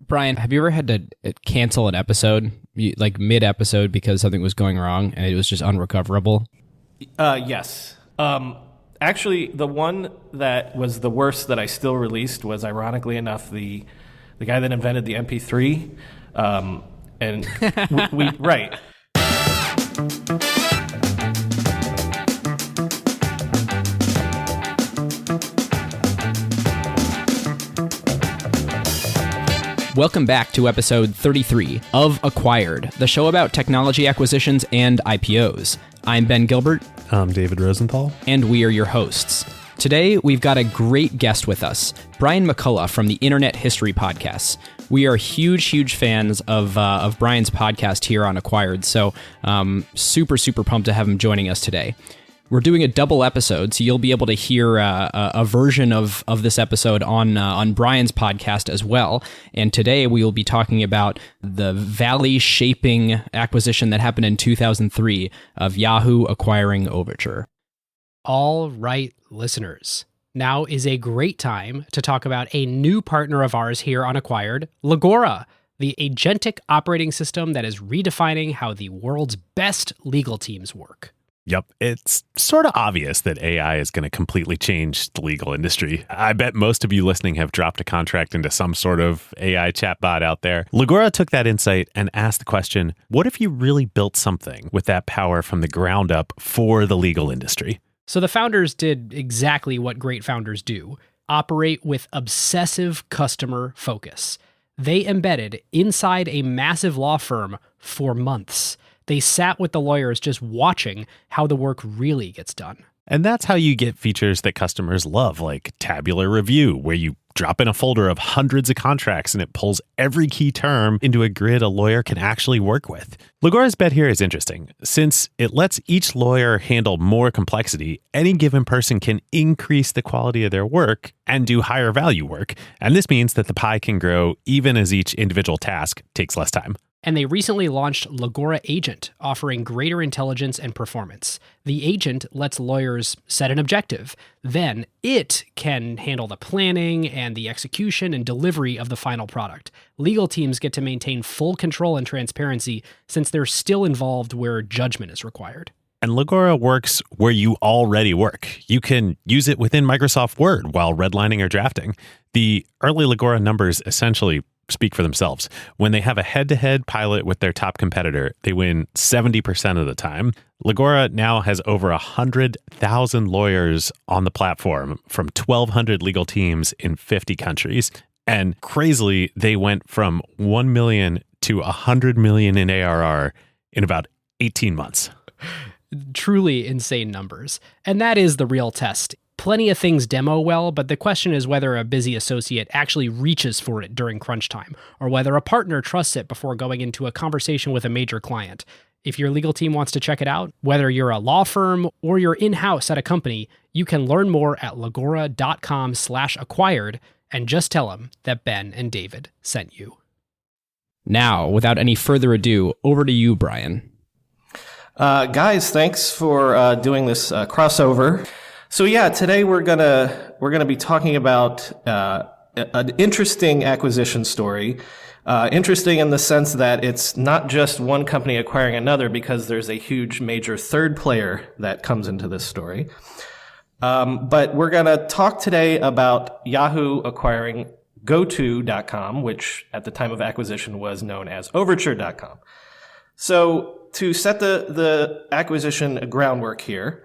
Brian, have you ever had to cancel an episode, like mid-episode, because something was going wrong and it was just unrecoverable? Yes. Actually, the one that was the worst that I still released was, ironically enough, the guy that invented the MP3. And we right. Welcome back to episode 33 of Acquired, the show about technology acquisitions and IPOs. I'm Ben Gilbert. I'm David Rosenthal. And we are your hosts. Today, we've got a great guest with us, Brian McCullough from the Internet History Podcasts. We are huge fans of Brian's podcast here on Acquired, so super pumped to have him joining us today. We're doing a double episode, so you'll be able to hear a version of this episode on Brian's podcast as well. And today we will be talking about the valley-shaping acquisition that happened in 2003 of Yahoo acquiring Overture. All right, listeners. Now is a great time to talk about a new partner of ours here on Acquired, Legora, the agentic operating system that is redefining how the world's best legal teams work. Yep, it's sort of obvious that AI is going to completely change the legal industry. I bet most of you listening have dropped a contract into some sort of AI chatbot out there. Legora took that insight and asked the question, what if you really built something with that power from the ground up for the legal industry? So the founders did exactly what great founders do, operate with obsessive customer focus. They embedded inside a massive law firm for months. They sat with the lawyers just watching how the work really gets done. And that's how you get features that customers love, like tabular review, where you drop in a folder of hundreds of contracts and it pulls every key term into a grid a lawyer can actually work with. Legora's bet here is interesting. Since it lets each lawyer handle more complexity, any given person can increase the quality of their work and do higher value work. And this means that the pie can grow even as each individual task takes less time. And they recently launched Legora Agent, offering greater intelligence and performance. The agent lets lawyers set an objective. Then it can handle the planning and the execution and delivery of the final product. Legal teams get to maintain full control and transparency since they're still involved where judgment is required. And Legora works where you already work. You can use it within Microsoft Word while redlining or drafting. The early Legora numbers essentially speak for themselves. When they have a head-to-head pilot with their top competitor, they win 70% of the time. Legora now has over 100,000 lawyers on the platform from 1,200 legal teams in 50 countries. And crazily, they went from 1 million to 100 million in ARR in about 18 months. Truly insane numbers. And that is the real test. Plenty of things demo well, but the question is whether a busy associate actually reaches for it during crunch time, or whether a partner trusts it before going into a conversation with a major client. If your legal team wants to check it out, whether you're a law firm or you're in-house at a company, you can learn more at legora.com/acquired and just tell them that Ben and David sent you. Now, without any further ado, over to you, Brian. Guys, thanks for doing this crossover. So yeah, today we're gonna be talking about an interesting acquisition story. Interesting in the sense that it's not just one company acquiring another, because there's a huge major third player that comes into this story. But we're gonna talk today about Yahoo acquiring GoTo.com, which at the time of acquisition was known as Overture.com. So to set the acquisition groundwork here,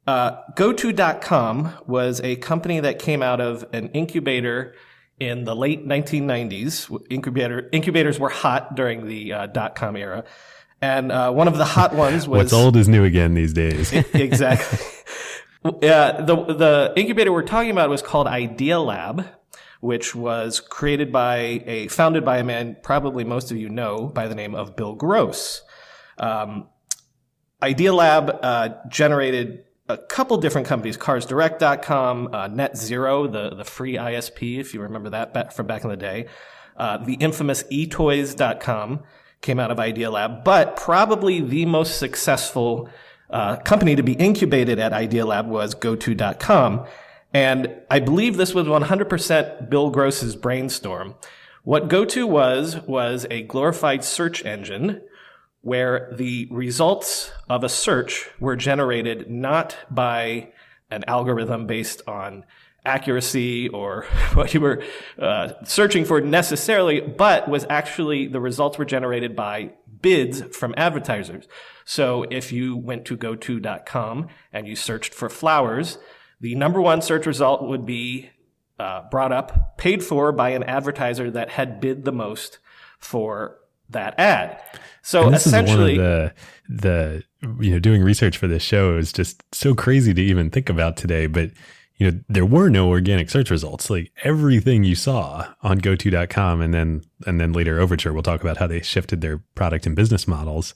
GoTo.com was a company that came out of an incubator in the late 1990s. Incubators were hot during the .com era. And one of the hot ones was... What's old is new again these days. Exactly. The incubator we're talking about was called Idea Lab, which was founded by a man probably most of you know by the name of Bill Gross. Idea Lab generated a couple different companies, carsdirect.com, NetZero, the free ISP, if you remember that from back in the day. The infamous etoys.com came out of Idea Lab, but probably the most successful company to be incubated at Idea Lab was GoTo.com. And I believe this was 100% Bill Gross's brainstorm, What GoTo was a glorified search engine where the results of a search were generated not by an algorithm based on accuracy or what you were searching for necessarily, but was actually the results were generated by bids from advertisers. So if you went to goto.com and you searched for flowers, the number one search result would be brought up, paid for by an advertiser that had bid the most for that ad. So this essentially, is one of the doing research for this show is just so crazy to even think about today. But there were no organic search results. Like everything you saw on goto.com and then later Overture, we'll talk about how they shifted their product and business models,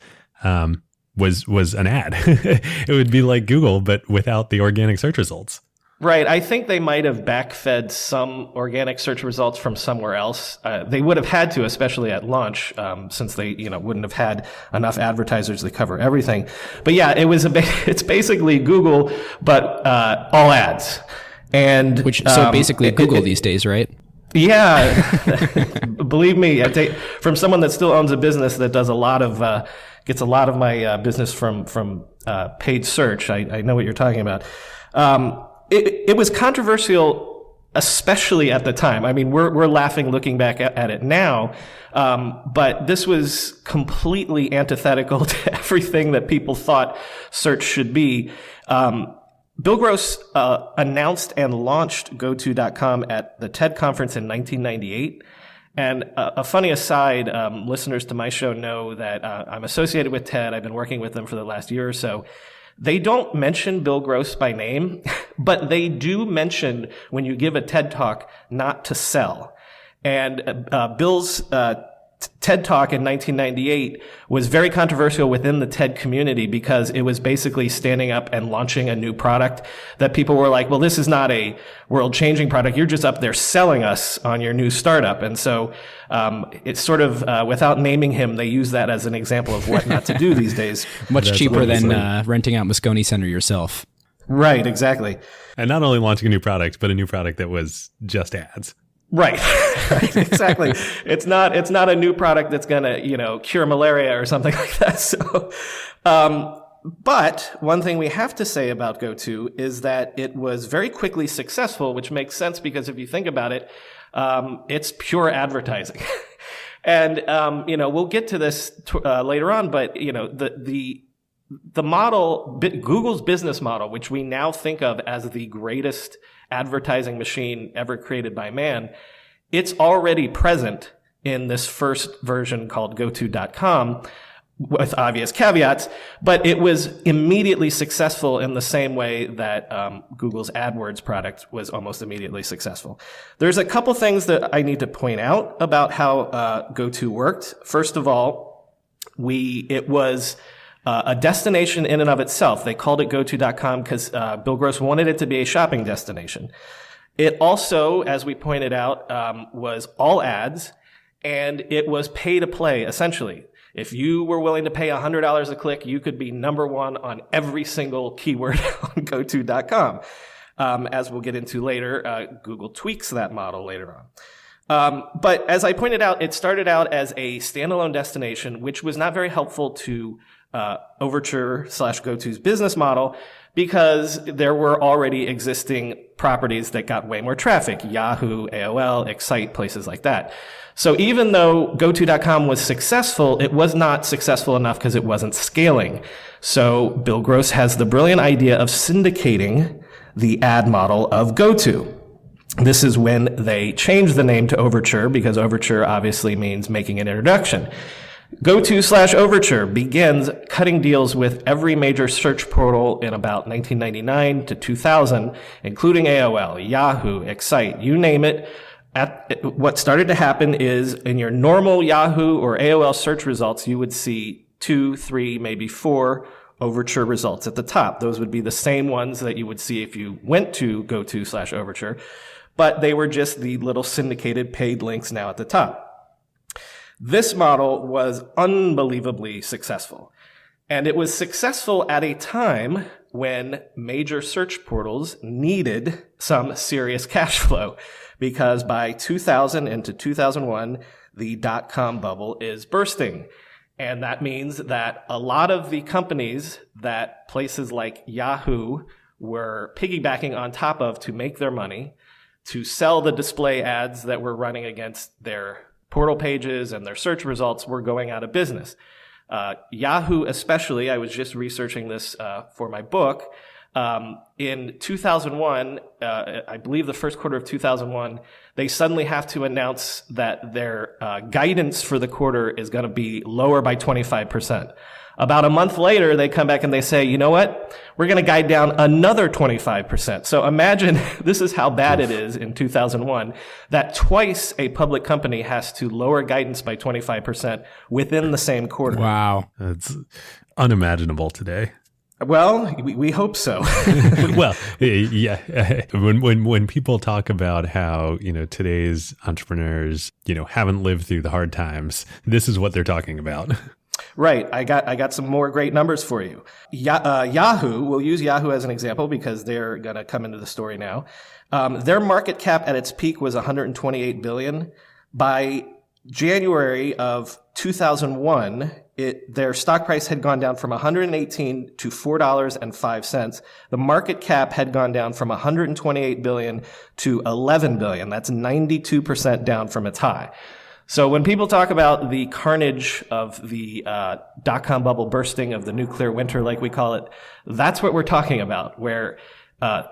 was an ad. It would be like Google, but without the organic search results. Right. I think they might have backfed some organic search results from somewhere else. They would have had to, especially at launch, since they, wouldn't have had enough advertisers to cover everything. But yeah, it's basically Google, but all ads. And so basically Google these days, right? Yeah. Believe me, from someone that still owns a business that does gets a lot of my business from paid search. I know what you're talking about. It was controversial, especially at the time. I mean, we're laughing looking back at it now, but this was completely antithetical to everything that people thought search should be. Bill Gross announced and launched goto.com at the TED conference in 1998. And a funny aside, listeners to my show know that I'm associated with TED. I've been working with them for the last year or so. They don't mention Bill Gross by name, but they do mention when you give a TED Talk not to sell. And Bill's TED Talk in 1998 was very controversial within the TED community because it was basically standing up and launching a new product that people were like, well, this is not a world-changing product. You're just up there selling us on your new startup. And so it's sort of, without naming him, they use that as an example of what not to do these days. Much cheaper than renting out Moscone Center yourself. Right, exactly. And not only launching a new product, but a new product that was just ads. Right. Right, exactly. It's not a new product that's going to, cure malaria or something like that. So, but one thing we have to say about GoTo is that it was very quickly successful, which makes sense because if you think about it, it's pure advertising. And, we'll get to this later on, but, the model, Google's business model, which we now think of as the greatest advertising machine ever created by man, it's already present in this first version called goto.com with obvious caveats, but it was immediately successful in the same way that Google's AdWords product was almost immediately successful. There's a couple things that I need to point out about how GoTo worked. First of all, it was a destination in and of itself. They called it goto.com because Bill Gross wanted it to be a shopping destination. It also, as we pointed out, was all ads, and it was pay to play, essentially. If you were willing to pay $100 a click, you could be number one on every single keyword on goto.com. As we'll get into later, Google tweaks that model later on. But as I pointed out, it started out as a standalone destination, which was not very helpful to Overture/GoTo's business model because there were already existing properties that got way more traffic, Yahoo, AOL, Excite, places like that. So even though goto.com was successful, it was not successful enough because it wasn't scaling. So Bill Gross has the brilliant idea of syndicating the ad model of GoTo. This is when they changed the name to Overture because Overture obviously means making an introduction. GoTo/Overture begins cutting deals with every major search portal in about 1999 to 2000, including AOL, Yahoo, Excite, you name it. What started to happen is in your normal Yahoo or AOL search results, you would see 2, 3, maybe 4 Overture results at the top. Those would be the same ones that you would see if you went to GoTo/Overture, but they were just the little syndicated paid links now at the top. This model was unbelievably successful. And it was successful at a time when major search portals needed some serious cash flow because by 2000 into 2001, the dot-com bubble is bursting. And that means that a lot of the companies that places like Yahoo were piggybacking on top of to make their money, to sell the display ads that were running against their portal pages and their search results, were going out of business. Yahoo especially, I was just researching this for my book. In 2001, I believe the first quarter of 2001, they suddenly have to announce that their guidance for the quarter is going to be lower by 25%. About a month later, they come back and they say, you know what? We're going to guide down another 25%. So imagine this is how bad it is in 2001, that twice a public company has to lower guidance by 25% within the same quarter. Wow. That's unimaginable today. Well, we hope so. Well, yeah. When people talk about how, today's entrepreneurs, haven't lived through the hard times, this is what they're talking about. Right. I got some more great numbers for you. Yahoo, we'll use Yahoo as an example because they're going to come into the story now. Their market cap at its peak was $128 billion. By January of 2001, their stock price had gone down from $118 to $4.05. The market cap had gone down from $128 billion to $11 billion. That's 92% down from its high. So when people talk about the carnage of the dot-com bubble bursting, of the nuclear winter, like we call it, that's what we're talking about, where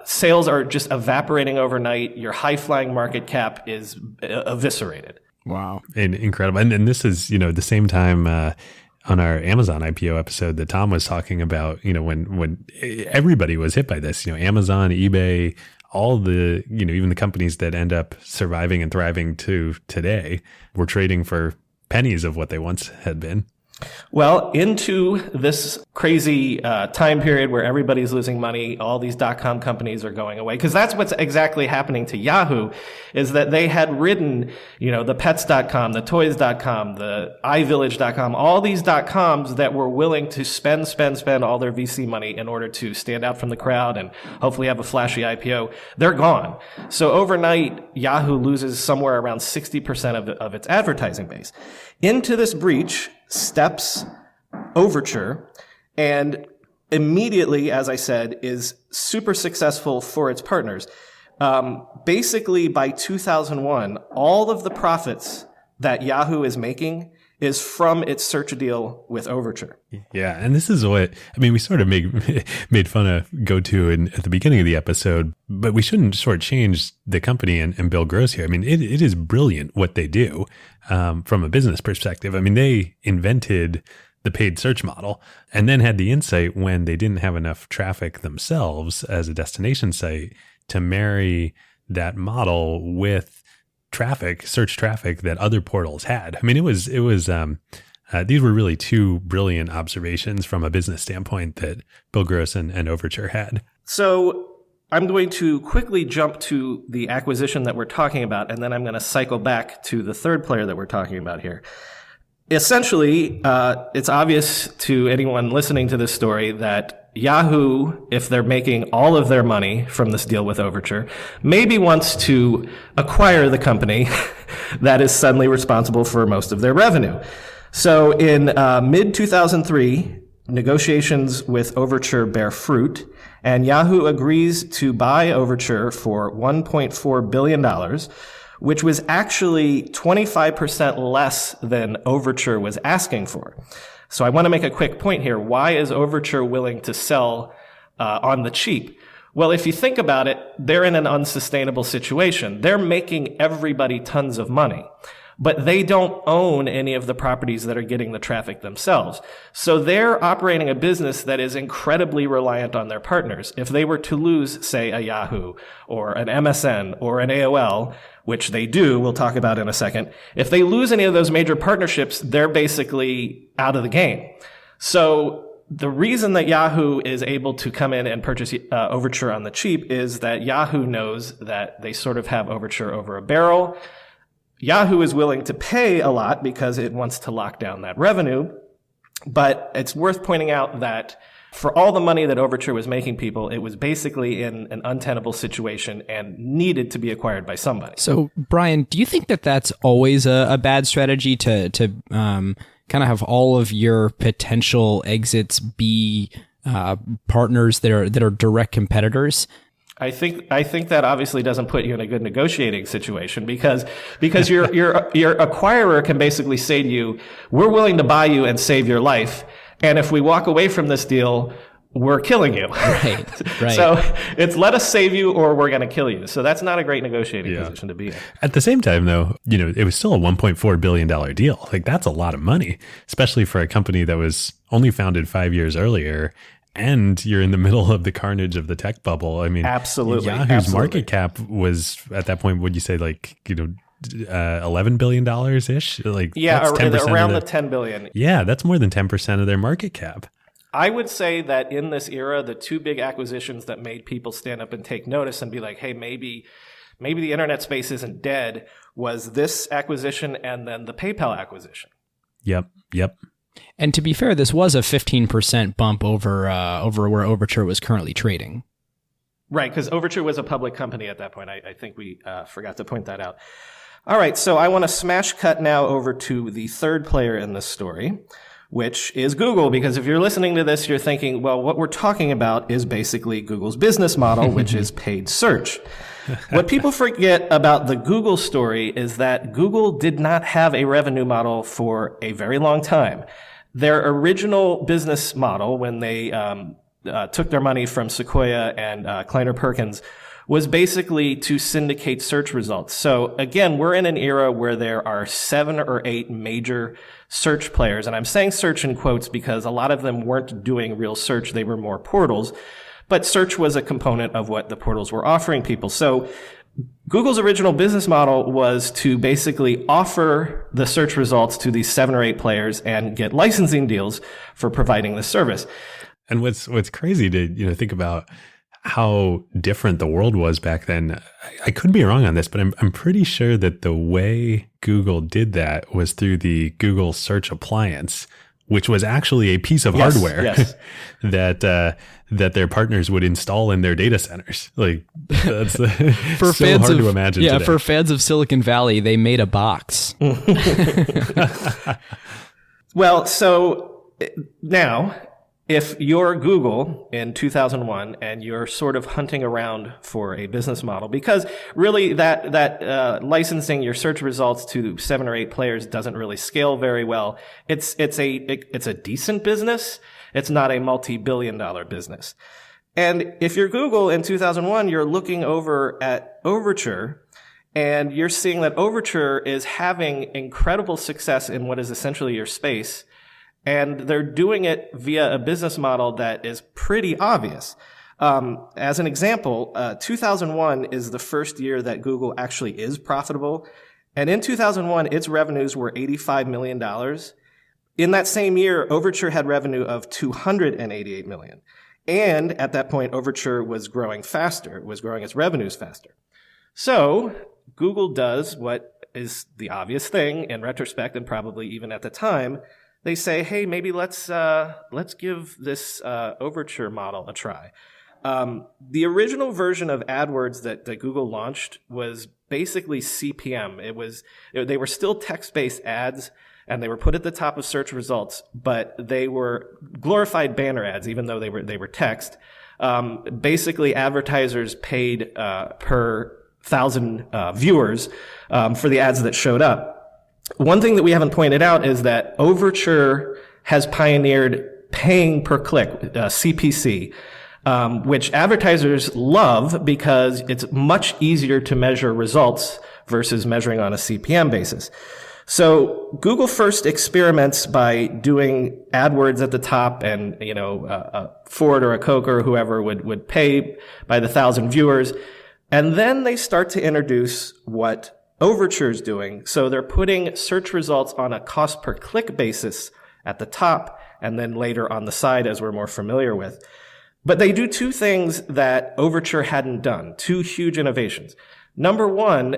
sales are just evaporating overnight. Your high-flying market cap is eviscerated. Wow. And incredible. And this is, the same time on our Amazon IPO episode that Tom was talking about, when everybody was hit by this, Amazon, eBay, all the, even the companies that end up surviving and thriving to today were trading for pennies of what they once had been. Well, into this crazy time period where everybody's losing money, all these dot-com companies are going away. Because that's what's exactly happening to Yahoo, is that they had ridden, the pets.com, the toys.com, the iVillage.com, all these dot-coms that were willing to spend all their VC money in order to stand out from the crowd and hopefully have a flashy IPO. They're gone. So overnight, Yahoo loses somewhere around 60% of its advertising base. Into this breach steps Overture, and immediately, as I said, is super successful for its partners. Basically, by 2001, all of the profits that Yahoo is making is from its search deal with Overture. Yeah, and this is what, we sort of made fun of GoTo at the beginning of the episode, but we shouldn't shortchange the company and Bill Gross here. It is brilliant what they do from a business perspective. They invented the paid search model and then had the insight when they didn't have enough traffic themselves as a destination site to marry that model with search traffic that other portals had. These were really two brilliant observations from a business standpoint that Bill Gross and Overture had. So I'm going to quickly jump to the acquisition that we're talking about, and then I'm going to cycle back to the third player that we're talking about here. Essentially, it's obvious to anyone listening to this story that Yahoo, if they're making all of their money from this deal with Overture, maybe wants to acquire the company that is suddenly responsible for most of their revenue. So in mid-2003, negotiations with Overture bear fruit, and Yahoo agrees to buy Overture for $1.4 billion, which was actually 25% less than Overture was asking for. So I want to make a quick point here. Why is Overture willing to sell on the cheap? Well, if you think about it, they're in an unsustainable situation. They're making everybody tons of money, but they don't own any of the properties that are getting the traffic themselves. So they're operating a business that is incredibly reliant on their partners. If they were to lose, say, a Yahoo or an MSN or an AOL, which they do, we'll talk about in a second, if they lose any of those major partnerships, they're basically out of the game. So the reason that Yahoo is able to come in and purchase Overture on the cheap is that Yahoo knows that they sort of have Overture over a barrel. Yahoo is willing to pay a lot because it wants to lock down that revenue. But it's worth pointing out that for all the money that Overture was making people, it was basically in an untenable situation and needed to be acquired by somebody. So, Brian, do you think that that's always a bad strategy to kind of have all of your potential exits be partners that are direct competitors? I think that obviously doesn't put you in a good negotiating situation because your acquirer can basically say to you, "We're willing to buy you and save your life, and if we walk away from this deal, we're killing you." Right. So it's let us save you or we're going to kill you. So that's not a great negotiating position to be in. At the same time, though, it was still a $1.4 billion deal. Like, that's a lot of money, especially for a company that was only founded 5 years earlier. And you're in the middle of the carnage of the tech bubble. I mean, absolutely. Yahoo's market cap was at that point, would you say $11 billion ish? Like, yeah, that's 10% around the $10 billion. Yeah, that's more than 10% of their market cap. I would say that in this era, the two big acquisitions that made people stand up and take notice and be like, hey, maybe the internet space isn't dead, was this acquisition and then the PayPal acquisition. Yep. And to be fair, this was a 15% bump over where Overture was currently trading. Right, because Overture was a public company at that point. I think we forgot to point that out. All right, so I want to smash cut now over to the third player in this story, which is Google, because if you're listening to this, you're thinking, well, what we're talking about is basically Google's business model, which is paid search. What people forget about the Google story is that Google did not have a revenue model for a very long time. Their original business model, when they took their money from Sequoia and Kleiner Perkins, was basically to syndicate search results. So again, we're in an era where there are 7 or 8 major search players. And I'm saying search in quotes because a lot of them weren't doing real search. They were more portals. But search was a component of what the portals were offering people. So Google's original business model was to basically offer the search results to these 7 or 8 players and get licensing deals for providing the service. And what's crazy to think about how different the world was back then. I could be wrong on this, but I'm pretty sure that the way Google did that was through the Google Search Appliance, which was actually a piece of hardware that their partners would install in their data centers. Like, that's for so fans hard of, to imagine. Yeah, today. for fans of Silicon Valley, they made a box. Well, so now, if you're Google in 2001 and you're sort of hunting around for a business model, because really that licensing your search results to 7 or 8 players doesn't really scale very well. It's a decent business. It's not a multi-billion-dollar business. And if you're Google in 2001, you're looking over at Overture, and you're seeing that Overture is having incredible success in what is essentially your space. And they're doing it via a business model that is pretty obvious. As an example, 2001 is the first year that Google actually is profitable. And in 2001, its revenues were $85 million. In that same year, Overture had revenue of $288 million. And at that point, Overture was growing faster. It was growing its revenues faster. So Google does what is the obvious thing in retrospect, and probably even at the time. They say, hey, maybe let's give this Overture model a try. The original version of AdWords that Google launched was basically CPM. They were still text-based ads, and they were put at the top of search results, but they were glorified banner ads, even though they were text. Basically, advertisers paid per 1,000 viewers for the ads that showed up. One thing that we haven't pointed out is that Overture has pioneered paying per click, CPC, which advertisers love because it's much easier to measure results versus measuring on a CPM basis. So Google first experiments by doing AdWords at the top, and a Ford or a Coke or whoever would pay by the 1,000 viewers, and then they start to introduce what Overture's doing. So they're putting search results on a cost per click basis at the top, and then later on the side, as we're more familiar with. But they do 2 things that Overture hadn't done, 2 huge innovations. Number one,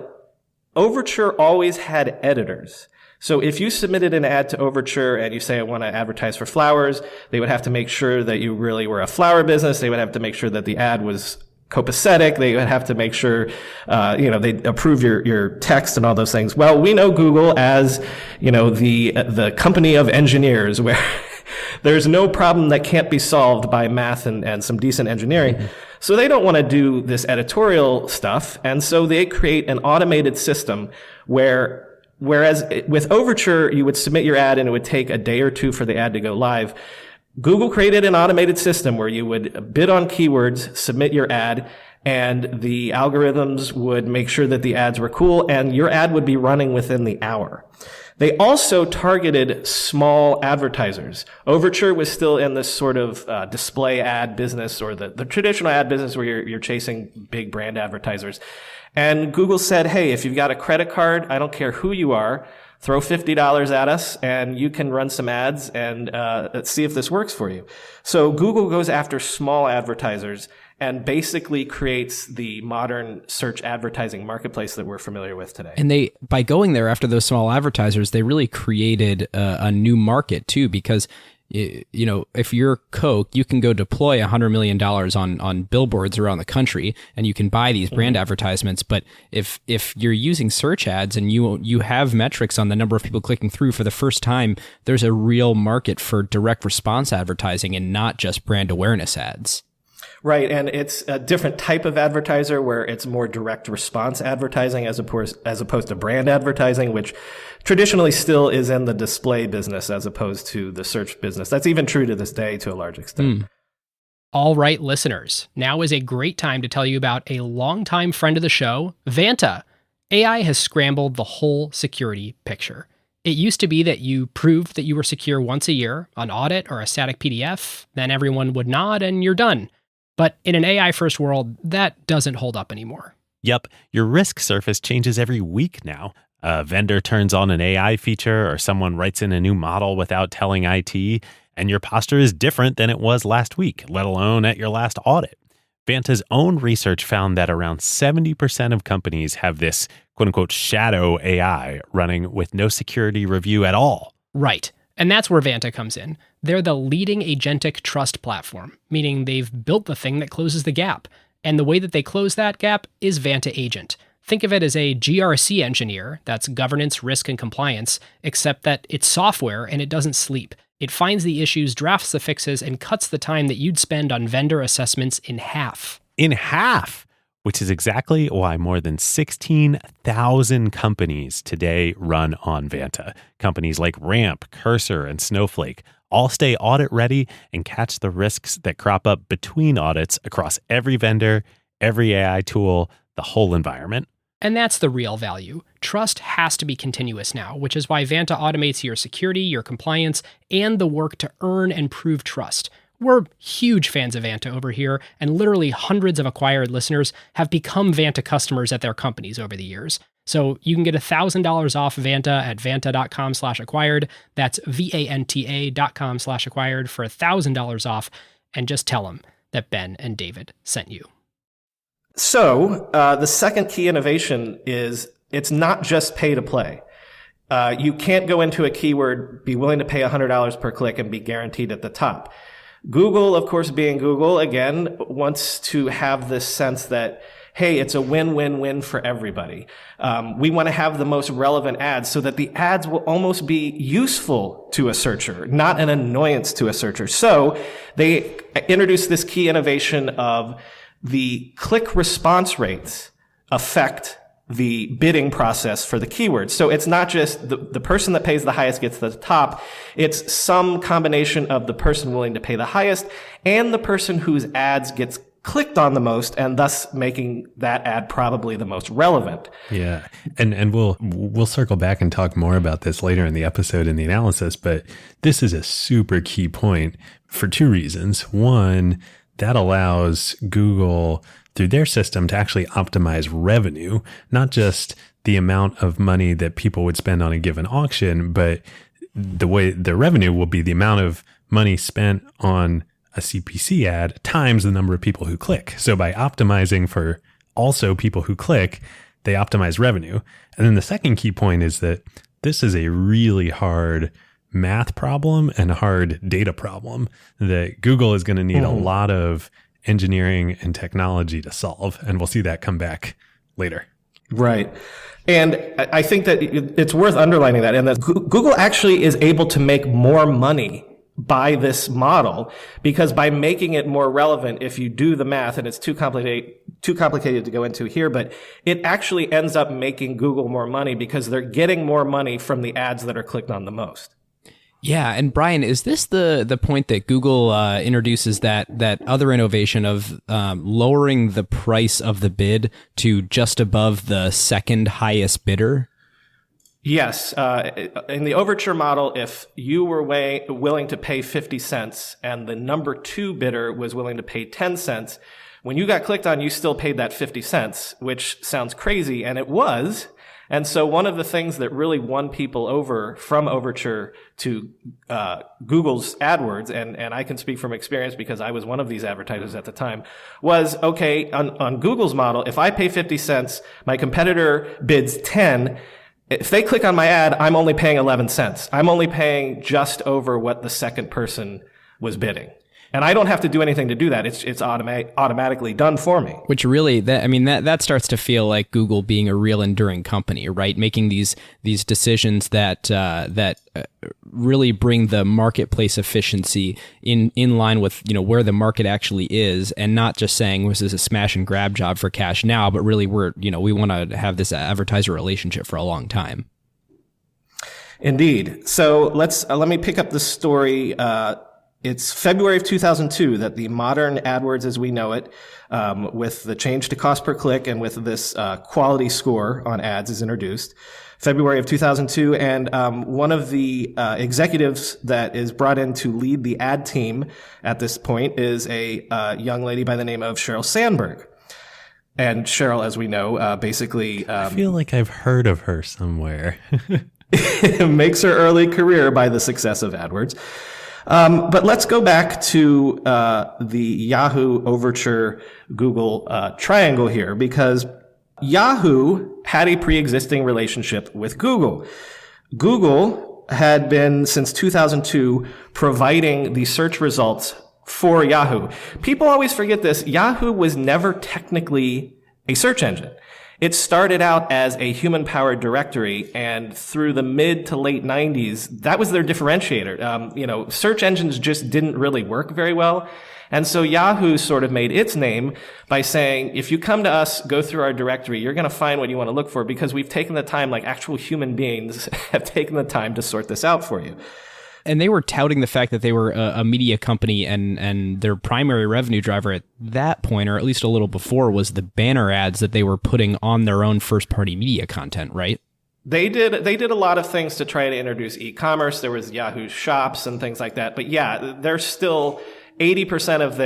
Overture always had editors. So if you submitted an ad to Overture and you say, I want to advertise for flowers, they would have to make sure that you really were a flower business. They would have to make sure that the ad was copacetic. They would have to make sure, they approve your text and all those things. Well, we know Google as, the company of engineers, where there's no problem that can't be solved by math and some decent engineering. Mm-hmm. So they don't want to do this editorial stuff. And so they create an automated system whereas with Overture, you would submit your ad and it would take a day or two for the ad to go live. Google created an automated system where you would bid on keywords, submit your ad, and the algorithms would make sure that the ads were cool, and your ad would be running within the hour. They also targeted small advertisers. Overture was still in this sort of display ad business, or the traditional ad business where you're chasing big brand advertisers. And Google said, hey, if you've got a credit card, I don't care who you are, throw $50 at us and you can run some ads and see if this works for you. So Google goes after small advertisers and basically creates the modern search advertising marketplace that we're familiar with today. And by going there after those small advertisers, they really created a new market too, because if you're Coke, you can go deploy $100 million on billboards around the country, and you can buy these brand advertisements. But if you're using search ads and you have metrics on the number of people clicking through for the first time, there's a real market for direct response advertising and not just brand awareness ads. Right, and it's a different type of advertiser where it's more direct response advertising as opposed to brand advertising, which traditionally still is in the display business as opposed to the search business. That's even true to this day to a large extent. All right, listeners, now is a great time to tell you about a longtime friend of the show, Vanta. AI has scrambled the whole security picture. It used to be that you proved that you were secure once a year, an audit or a static PDF, then everyone would nod and you're done. But in an AI-first world, that doesn't hold up anymore. Yep, your risk surface changes every week now. A vendor turns on an AI feature or someone writes in a new model without telling IT, and your posture is different than it was last week, let alone at your last audit. Vanta's own research found that around 70% of companies have this quote-unquote shadow AI running with no security review at all. Right. And that's where Vanta comes in. They're the leading agentic trust platform, meaning they've built the thing that closes the gap. And the way that they close that gap is Vanta Agent. Think of it as a GRC engineer, that's governance, risk, and compliance, except that it's software and it doesn't sleep. It finds the issues, drafts the fixes, and cuts the time that you'd spend on vendor assessments in half. In half! Which is exactly why more than 16,000 companies today run on Vanta. Companies like Ramp, Cursor, and Snowflake all stay audit ready and catch the risks that crop up between audits across every vendor, every AI tool, the whole environment. And that's the real value. Trust has to be continuous now, which is why Vanta automates your security, your compliance, and the work to earn and prove trust. We're huge fans of Vanta over here, and literally hundreds of acquired listeners have become Vanta customers at their companies over the years. So you can get $1,000 off Vanta at vanta.com/acquired. That's VANTA.com/acquired for $1,000 off, and just tell them that Ben and David sent you. So the second key innovation is it's not just pay to play. You can't go into a keyword, be willing to pay $100 per click, and be guaranteed at the top. Google, of course, being Google, again, wants to have this sense that, hey, it's a win-win-win for everybody. We want to have the most relevant ads so that the ads will almost be useful to a searcher, not an annoyance to a searcher. So they introduced this key innovation of the click response rates affect the bidding process for the keywords. So it's not just the person that pays the highest gets to the top. It's some combination of the person willing to pay the highest and the person whose ads gets clicked on the most, and thus making that ad probably the most relevant. Yeah. And we'll circle back and talk more about this later in the episode in the analysis, but this is a super key point for two reasons. One, that allows Google through their system to actually optimize revenue, not just the amount of money that people would spend on a given auction, but the way their revenue will be the amount of money spent on a CPC ad times the number of people who click. So by optimizing for also people who click, they optimize revenue. And then the second key point is that this is a really hard math problem and a hard data problem that Google is going to need a lot of engineering and technology to solve. And we'll see that come back later. Right. And I think that it's worth underlining that, and that Google actually is able to make more money by this model, because by making it more relevant, if you do the math, and it's too complicated to go into here, but it actually ends up making Google more money because they're getting more money from the ads that are clicked on the most. Yeah, and Brian, is this the point that Google introduces that other innovation of lowering the price of the bid to just above the second highest bidder? Yes. In the Overture model, if you were willing to pay 50 cents and the number 2 bidder was willing to pay 10 cents, when you got clicked on, you still paid that 50 cents, which sounds crazy, and it was. And so one of the things that really won people over from Overture to Google's AdWords, and I can speak from experience because I was one of these advertisers at the time, was, okay, on Google's model, if I pay 50 cents, my competitor bids 10, if they click on my ad, I'm only paying 11 cents. I'm only paying just over what the second person was bidding. And I don't have to do anything to do that. It's automatically done for me. Which really, that starts to feel like Google being a real enduring company, right? Making these decisions that really bring the marketplace efficiency in line with where the market actually is, and not just saying this is a smash and grab job for cash now, but really we want to have this advertiser relationship for a long time. Indeed. So let me pick up the story. It's February of 2002 that the modern AdWords as we know it, with the change to cost per click and with this quality score on ads is introduced. February of 2002, and one of the executives that is brought in to lead the ad team at this point is a young lady by the name of Sheryl Sandberg. And Sheryl, as we know, basically... I feel like I've heard of her somewhere. makes her early career by the success of AdWords. But let's go back to the Yahoo, Overture, Google triangle here, because Yahoo had a pre-existing relationship with Google. Google had been, since 2002, providing the search results for Yahoo. People always forget this. Yahoo was never technically a search engine. It started out as a human-powered directory, and through the mid to late 90s, that was their differentiator. Search engines just didn't really work very well. And so Yahoo sort of made its name by saying, if you come to us, go through our directory, you're going to find what you want to look for because we've taken the time, like actual human beings have taken the time to sort this out for you. And they were touting the fact that they were a media company, and their primary revenue driver at that point, or at least a little before, was the banner ads that they were putting on their own first-party media content, right? They did a lot of things to try to introduce e-commerce. There was Yahoo Shops and things like that. But yeah, they're still 80% of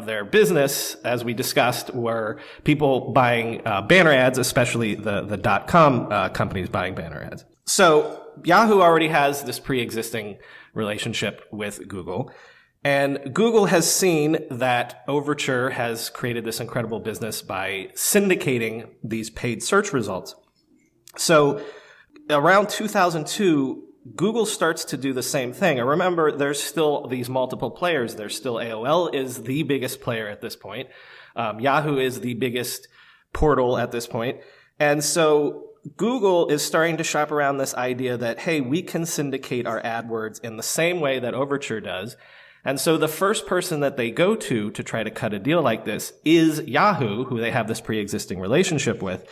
their business, as we discussed, were people buying banner ads, especially the .com companies buying banner ads. So Yahoo already has this pre-existing relationship with Google, and Google has seen that Overture has created this incredible business by syndicating these paid search results. So around 2002, Google starts to do the same thing. And remember, there's still these multiple players. There's still AOL is the biggest player at this point. Yahoo is the biggest portal at this point. And so Google is starting to shop around this idea that, hey, we can syndicate our AdWords in the same way that Overture does. And so the first person that they go to try to cut a deal like this is Yahoo, who they have this pre-existing relationship with.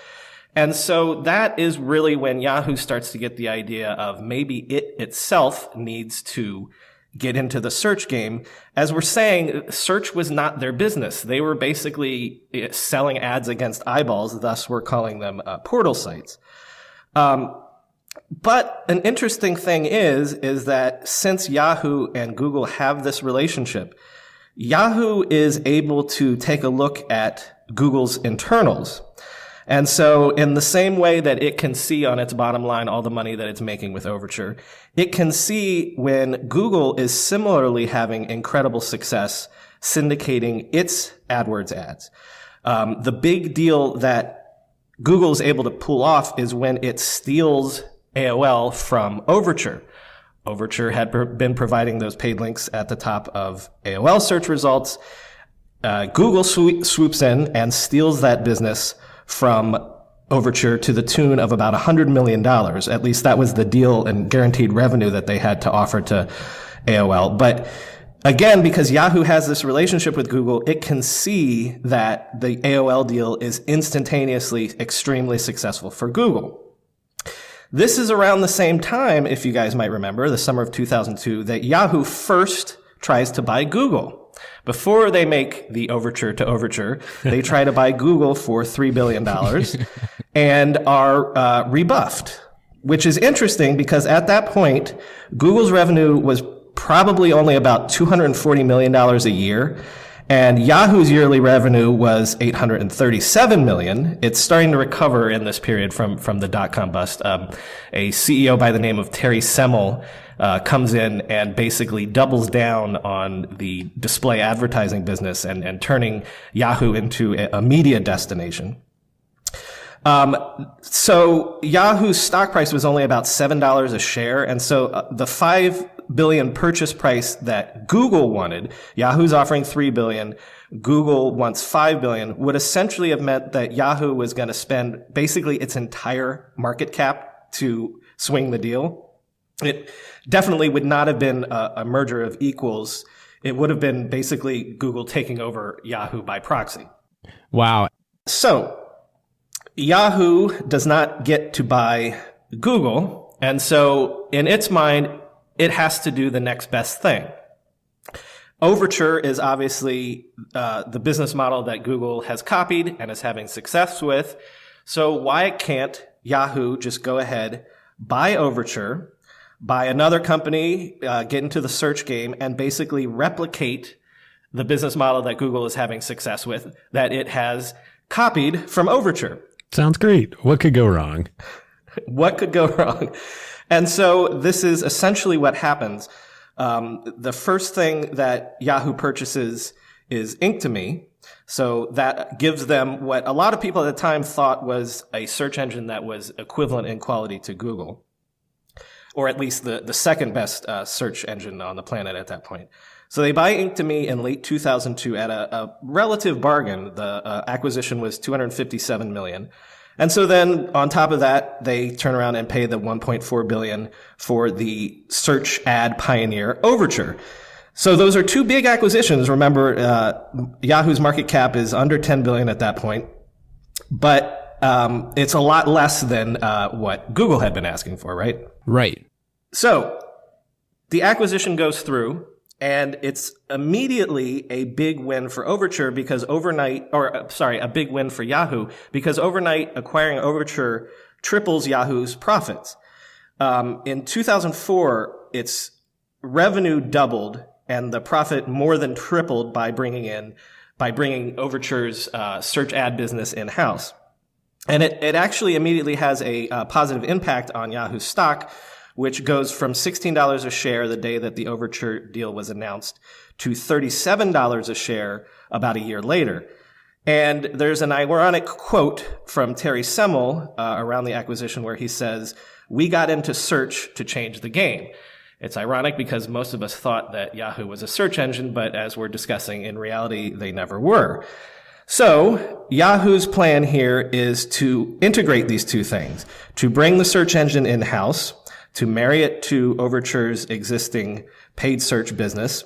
And so that is really when Yahoo starts to get the idea of maybe it itself needs to get into the search game. As we're saying, search was not their business. They were basically selling ads against eyeballs, thus we're calling them portal sites. But an interesting thing is that since Yahoo and Google have this relationship, Yahoo is able to take a look at Google's internals. And so in the same way that it can see on its bottom line all the money that it's making with Overture, it can see when Google is similarly having incredible success syndicating its AdWords ads. The big deal that Google is able to pull off is when it steals AOL from Overture. Overture had been providing those paid links at the top of AOL search results. Google swoops in and steals that business from Overture to the tune of about $100 million. At least that was the deal and guaranteed revenue that they had to offer to AOL. But again, because Yahoo has this relationship with Google, it can see that the AOL deal is instantaneously extremely successful for Google. This is around the same time, if you guys might remember, the summer of 2002, that Yahoo first tries to buy Google. Before they make the overture to Overture, they try to buy Google for $3 billion and are rebuffed, which is interesting because at that point, Google's revenue was probably only about $240 million a year, and Yahoo's yearly revenue was $837 million. It's starting to recover in this period from the dot-com bust. A CEO by the name of Terry Semel comes in and basically doubles down on the display advertising business and turning Yahoo into a media destination. So Yahoo's stock price was only about $7 a share. And so the $5 billion purchase price that Google wanted, Yahoo's offering $3 billion, Google wants $5 billion, would essentially have meant that Yahoo was going to spend basically its entire market cap to swing the deal. It definitely would not have been a merger of equals. It would have been basically Google taking over Yahoo by proxy. Wow. So Yahoo does not get to buy Google. And so in its mind, it has to do the next best thing. Overture is obviously the business model that Google has copied and is having success with. So why can't Yahoo just go ahead, buy Overture, buy another company, get into the search game, and basically replicate the business model that Google is having success with, that it has copied from Overture? Sounds great. What could go wrong? What could go wrong? And so this is essentially what happens. The first thing that Yahoo purchases is Inktomi. So that gives them what a lot of people at the time thought was a search engine that was equivalent in quality to Google, or at least the second best search engine on the planet at that point. So they buy Inktomi in late 2002 at a relative bargain. The acquisition was $257 million. And so then on top of that, they turn around and pay the $1.4 billion for the search ad pioneer Overture. So those are two big acquisitions. Remember, Yahoo's market cap is under $10 billion at that point, but it's a lot less than what Google had been asking for, right? Right. So the acquisition goes through, and it's immediately a big win for Overture because a big win for Yahoo because overnight acquiring Overture triples Yahoo's profits. In 2004, its revenue doubled and the profit more than tripled by bringing Overture's search ad business in-house. And it actually immediately has a positive impact on Yahoo's stock, which goes from $16 a share the day that the Overture deal was announced to $37 a share about a year later. And there's an ironic quote from Terry Semel around the acquisition where he says, "We got into search to change the game." It's ironic because most of us thought that Yahoo was a search engine, but as we're discussing, in reality, they never were. So Yahoo's plan here is to integrate these two things, to bring the search engine in-house, to marry it to Overture's existing paid search business,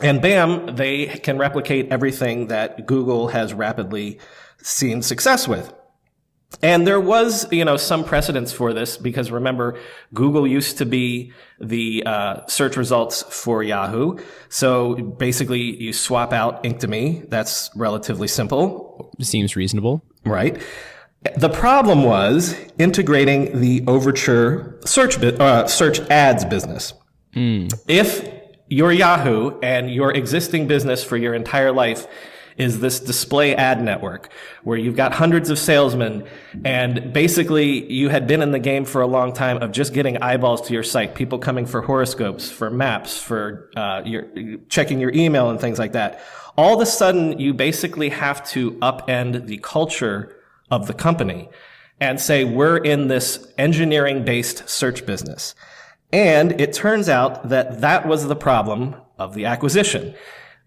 and bam, they can replicate everything that Google has rapidly seen success with. And there was, some precedence for this because remember, Google used to be the search results for Yahoo. So basically, you swap out Inktomi. That's relatively simple. Seems reasonable. Right. The problem was integrating the Overture search ads business. If your Yahoo and your existing business for your entire life is this display ad network where you've got hundreds of salesmen and basically you had been in the game for a long time of just getting eyeballs to your site, people coming for horoscopes, for maps, for checking your email and things like that. All of a sudden, you basically have to upend the culture of the company. and say, we're in this engineering-based search business. And it turns out that that was the problem of the acquisition,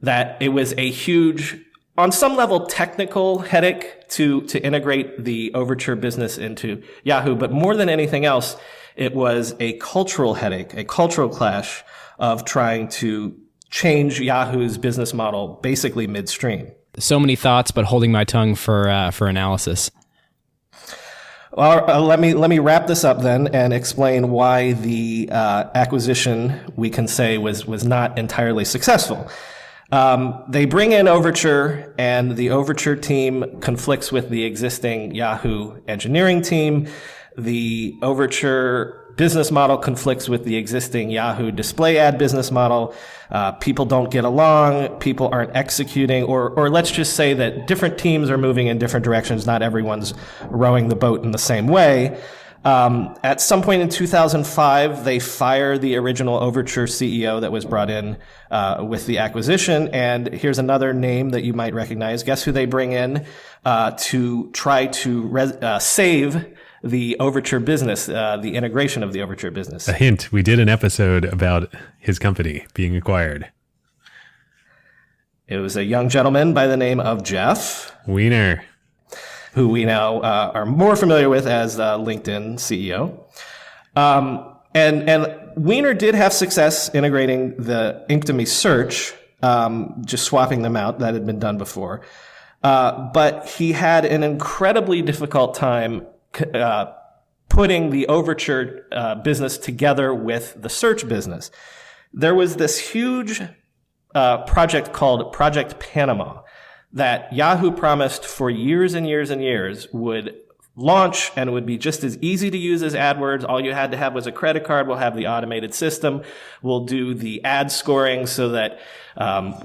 that it was a huge, on some level, technical headache to integrate the Overture business into Yahoo. But more than anything else, it was a cultural headache, a cultural clash of trying to change Yahoo's business model basically midstream. So many thoughts, but holding my tongue for analysis. Well, let me wrap this up then and explain why the acquisition, we can say, was not entirely successful. They bring in Overture, and the Overture team conflicts with the existing Yahoo engineering team. The Overture business model conflicts with the existing Yahoo display ad business model. People don't get along. People aren't executing, or let's just say that different teams are moving in different directions. Not everyone's rowing the boat in the same way. At some point in 2005, they fire the original Overture CEO that was brought in with the acquisition. And here's another name that you might recognize. Guess who they bring in to try to save the Overture business, the integration of the Overture business? A hint, we did an episode about his company being acquired. It was a young gentleman by the name of Jeff Weiner, who we now are more familiar with as LinkedIn CEO. And Weiner did have success integrating the Inktomi search, just swapping them out. That had been done before. But he had an incredibly difficult time putting the Overture business together with the search business. There was this huge project called Project Panama that Yahoo promised for years and years and years would launch and would be just as easy to use as AdWords. All you had to have was a credit card. We'll have the automated system. We'll do the ad scoring so that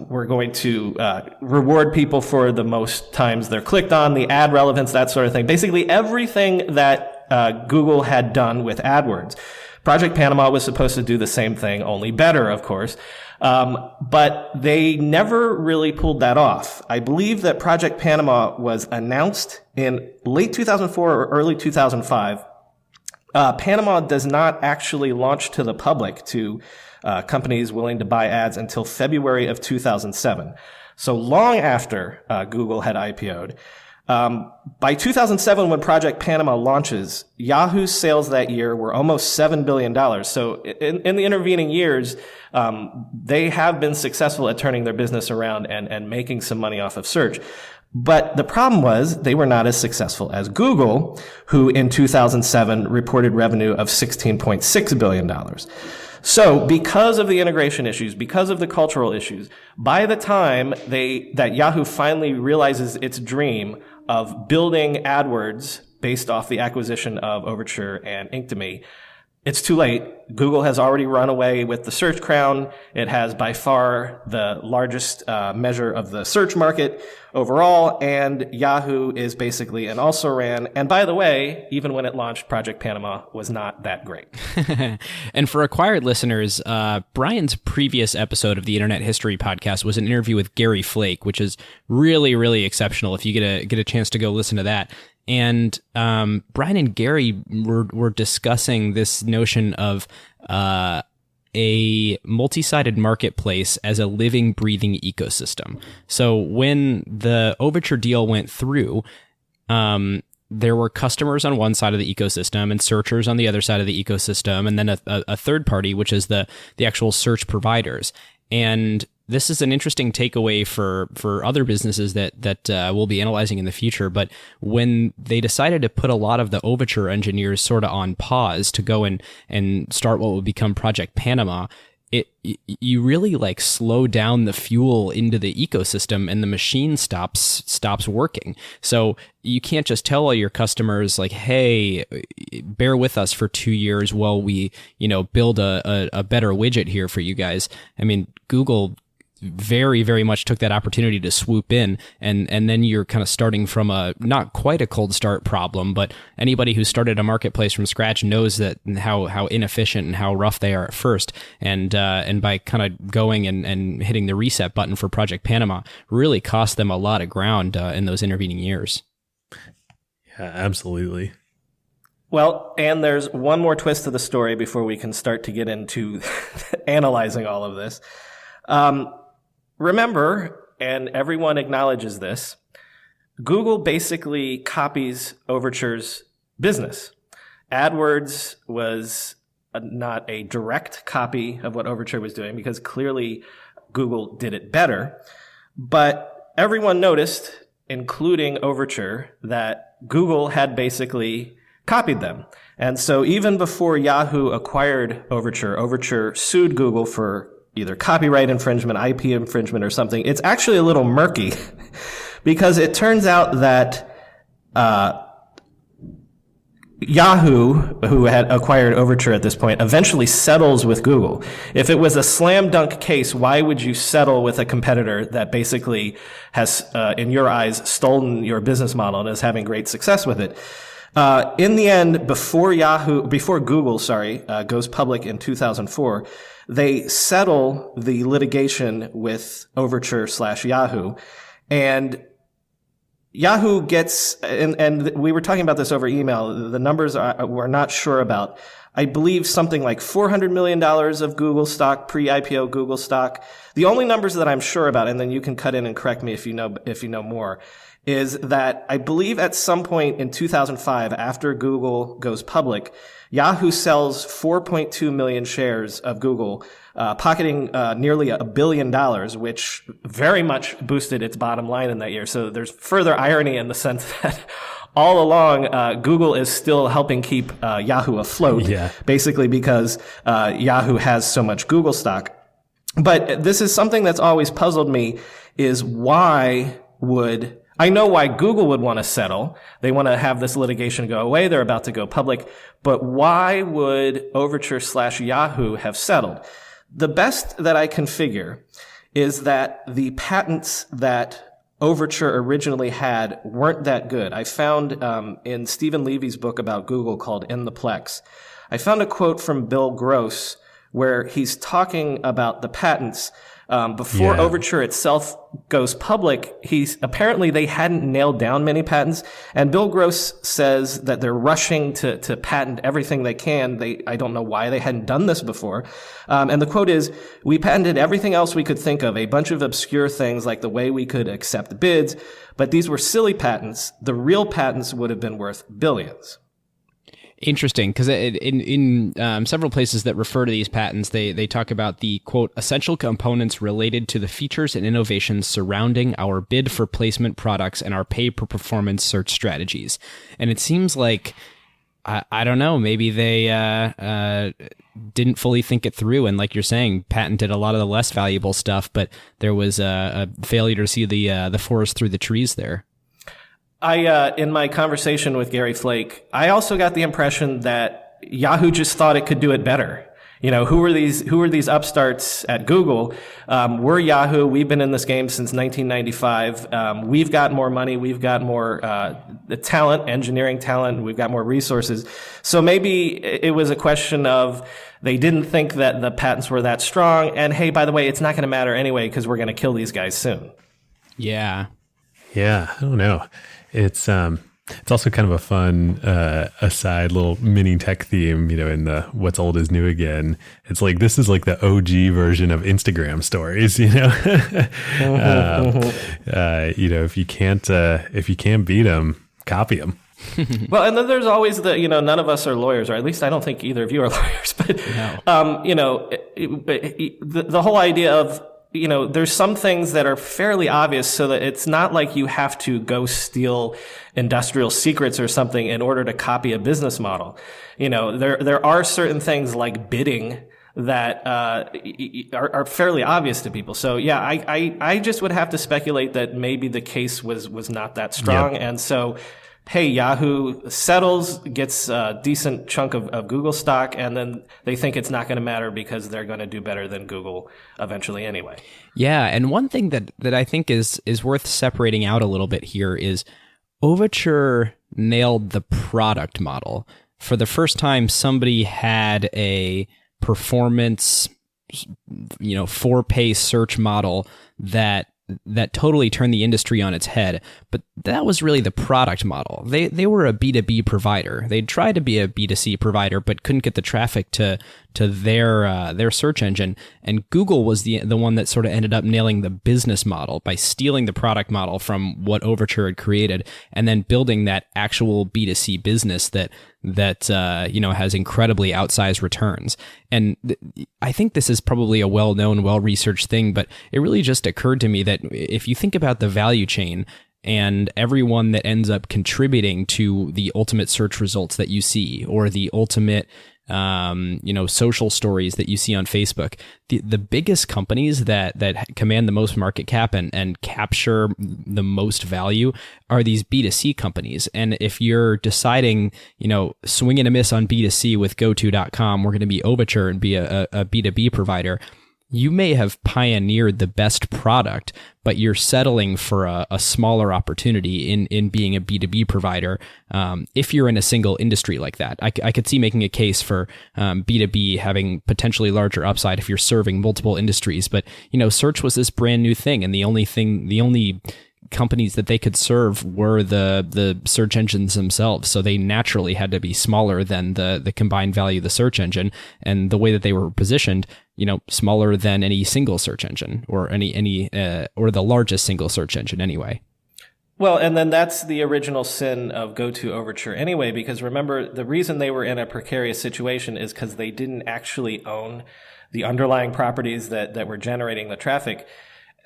we're going to reward people for the most times they're clicked on, the ad relevance, that sort of thing. Basically everything that Google had done with AdWords. Project Panama was supposed to do the same thing, only better, of course. But they never really pulled that off. I believe that Project Panama was announced in late 2004 or early 2005. Panama does not actually launch to the public, to companies willing to buy ads, until February of 2007. So long after Google had IPO'd. By 2007, when Project Panama launches, Yahoo's sales that year were almost $7 billion. So in the intervening years, they have been successful at turning their business around and making some money off of search. But the problem was they were not as successful as Google, who in 2007 reported revenue of $16.6 billion. So because of the integration issues, because of the cultural issues, by the time that Yahoo finally realizes its dream of building AdWords based off the acquisition of Overture and Inktomi, it's too late. Google has already run away with the search crown. It has by far the largest measure of the search market overall, and Yahoo is basically an also-ran. And by the way, even when it launched, Project Panama was not that great. And for acquired listeners, Brian's previous episode of the Internet History Podcast was an interview with Gary Flake, which is really, really exceptional if you get a chance to go listen to that. And Brian and Gary were discussing this notion of a multi-sided marketplace as a living, breathing ecosystem. So when the Overture deal went through, there were customers on one side of the ecosystem and searchers on the other side of the ecosystem, and then a third party, which is the actual search providers. And this is an interesting takeaway for other businesses that we'll be analyzing in the future. But when they decided to put a lot of the Overture engineers sort of on pause to go and start what would become Project Panama, you really like slow down the fuel into the ecosystem, and the machine stops working. So you can't just tell all your customers like, hey, bear with us for 2 years while we build a better widget here for you guys. I mean, Google very, very much took that opportunity to swoop in, and then you're kind of starting from a not quite a cold start problem, but anybody who started a marketplace from scratch knows that how inefficient and how rough they are at first, and by kind of going and hitting the reset button for Project Panama really cost them a lot of ground in those intervening years. Yeah, absolutely. Well, and there's one more twist to the story before we can start to get into analyzing all of this. Remember, and everyone acknowledges this, Google basically copies Overture's business. AdWords was not a direct copy of what Overture was doing because clearly Google did it better. But everyone noticed, including Overture, that Google had basically copied them. And so even before Yahoo acquired Overture, Overture sued Google for either copyright infringement, IP infringement, or something. It's actually a little murky because it turns out that Yahoo, who had acquired Overture at this point, eventually settles with Google. If it was a slam dunk case, why would you settle with a competitor that basically has, in your eyes, stolen your business model and is having great success with it? In the end, before Google, goes public in 2004, they settle the litigation with Overture/Yahoo, and Yahoo gets, and we were talking about this over email, the numbers we're not sure about. I believe something like $400 million of Google stock, pre-IPO Google stock. The only numbers that I'm sure about, and then you can cut in and correct me if you know more, is that I believe at some point in 2005, after Google goes public, Yahoo sells 4.2 million shares of Google, pocketing nearly $1 billion, which very much boosted its bottom line in that year. So there's further irony in the sense that all along, Google is still helping keep Yahoo afloat, basically because Yahoo has so much Google stock. But this is something that's always puzzled me, is I know why Google would want to settle. They want to have this litigation go away. They're about to go public. But why would Overture/Yahoo have settled? The best that I can figure is that the patents that Overture originally had weren't that good. I found in Stephen Levy's book about Google called In the Plex, I found a quote from Bill Gross where he's talking about the patents. Before Overture itself goes public, apparently they hadn't nailed down many patents. And Bill Gross says that they're rushing to patent everything they can. I don't know why they hadn't done this before. And the quote is, "We patented everything else we could think of, a bunch of obscure things like the way we could accept bids, but these were silly patents. The real patents would have been worth billions." Interesting, because in several places that refer to these patents, they talk about the, quote, essential components related to the features and innovations surrounding our bid for placement products and our pay-per-performance search strategies. And it seems like, I don't know, maybe they didn't fully think it through, and like you're saying, patented a lot of the less valuable stuff, but there was a failure to see the forest through the trees there. In my conversation with Gary Flake, I also got the impression that Yahoo just thought it could do it better. You know, who are these upstarts at Google? We're Yahoo. We've been in this game since 1995. We've got more money. We've got more talent, engineering talent. We've got more resources. So maybe it was a question of they didn't think that the patents were that strong. And hey, by the way, it's not going to matter anyway because we're going to kill these guys soon. Yeah. Yeah, I don't know. It's also kind of a fun aside little mini tech theme, in the what's old is new again. It's like this is like the OG version of Instagram stories, if you can't beat them, copy them. Well, and then there's always none of us are lawyers, or at least I don't think either of you are lawyers, but no. The whole idea of there's some things that are fairly obvious so that it's not like you have to go steal industrial secrets or something in order to copy a business model. There are certain things like bidding that are fairly obvious to people. So yeah, I just would have to speculate that maybe the case was not that strong. Yep. And so, hey, Yahoo settles, gets a decent chunk of Google stock, and then they think it's not going to matter because they're going to do better than Google eventually anyway. Yeah, and one thing that I think is worth separating out a little bit here is Overture nailed the product model. For the first time, somebody had a performance, for pay search model that that totally turned the industry on its head. But that was really the product model. They were a B2B provider. They tried to be a B2C provider, but couldn't get the traffic to their search engine. And Google was the one that sort of ended up nailing the business model by stealing the product model from what Overture had created, and then building that actual B2C business that has incredibly outsized returns. And I think this is probably a well-known, well-researched thing, but it really just occurred to me that if you think about the value chain and everyone that ends up contributing to the ultimate search results that you see, or the ultimate social stories that you see on Facebook, the biggest companies that command the most market cap and capture the most value are these B2C companies. And if you're deciding, swing and a miss on B2C with GoTo.com, we're going to be Overture and be a B2B provider, you may have pioneered the best product, but you're settling for a smaller opportunity in being a B2B provider. If you're in a single industry like that, I could see making a case for B2B having potentially larger upside if you're serving multiple industries. But, search was this brand new thing, and the only companies that they could serve were the search engines themselves. So they naturally had to be smaller than the combined value of the search engine, and the way that they were positioned, smaller than any single search engine, or or the largest single search engine anyway. Well, and then that's the original sin of GoTo Overture anyway, because remember, the reason they were in a precarious situation is because they didn't actually own the underlying properties that were generating the traffic.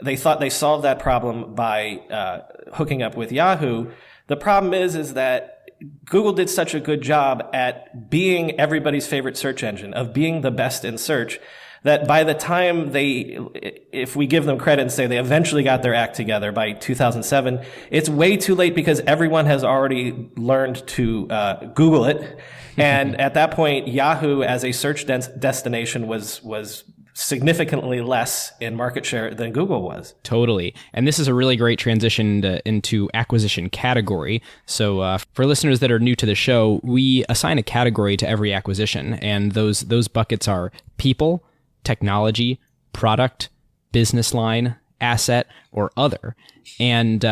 They thought they solved that problem by hooking up with Yahoo. The problem is that Google did such a good job at being everybody's favorite search engine, of being the best in search, that by the time if we give them credit and say they eventually got their act together by 2007, it's way too late because everyone has already learned to Google it. And at that point, Yahoo as a search destination was significantly less in market share than Google was. Totally. And this is a really great transition into acquisition category. So for listeners that are new to the show, we assign a category to every acquisition. And those buckets are people, technology, product, business line, asset, or other. And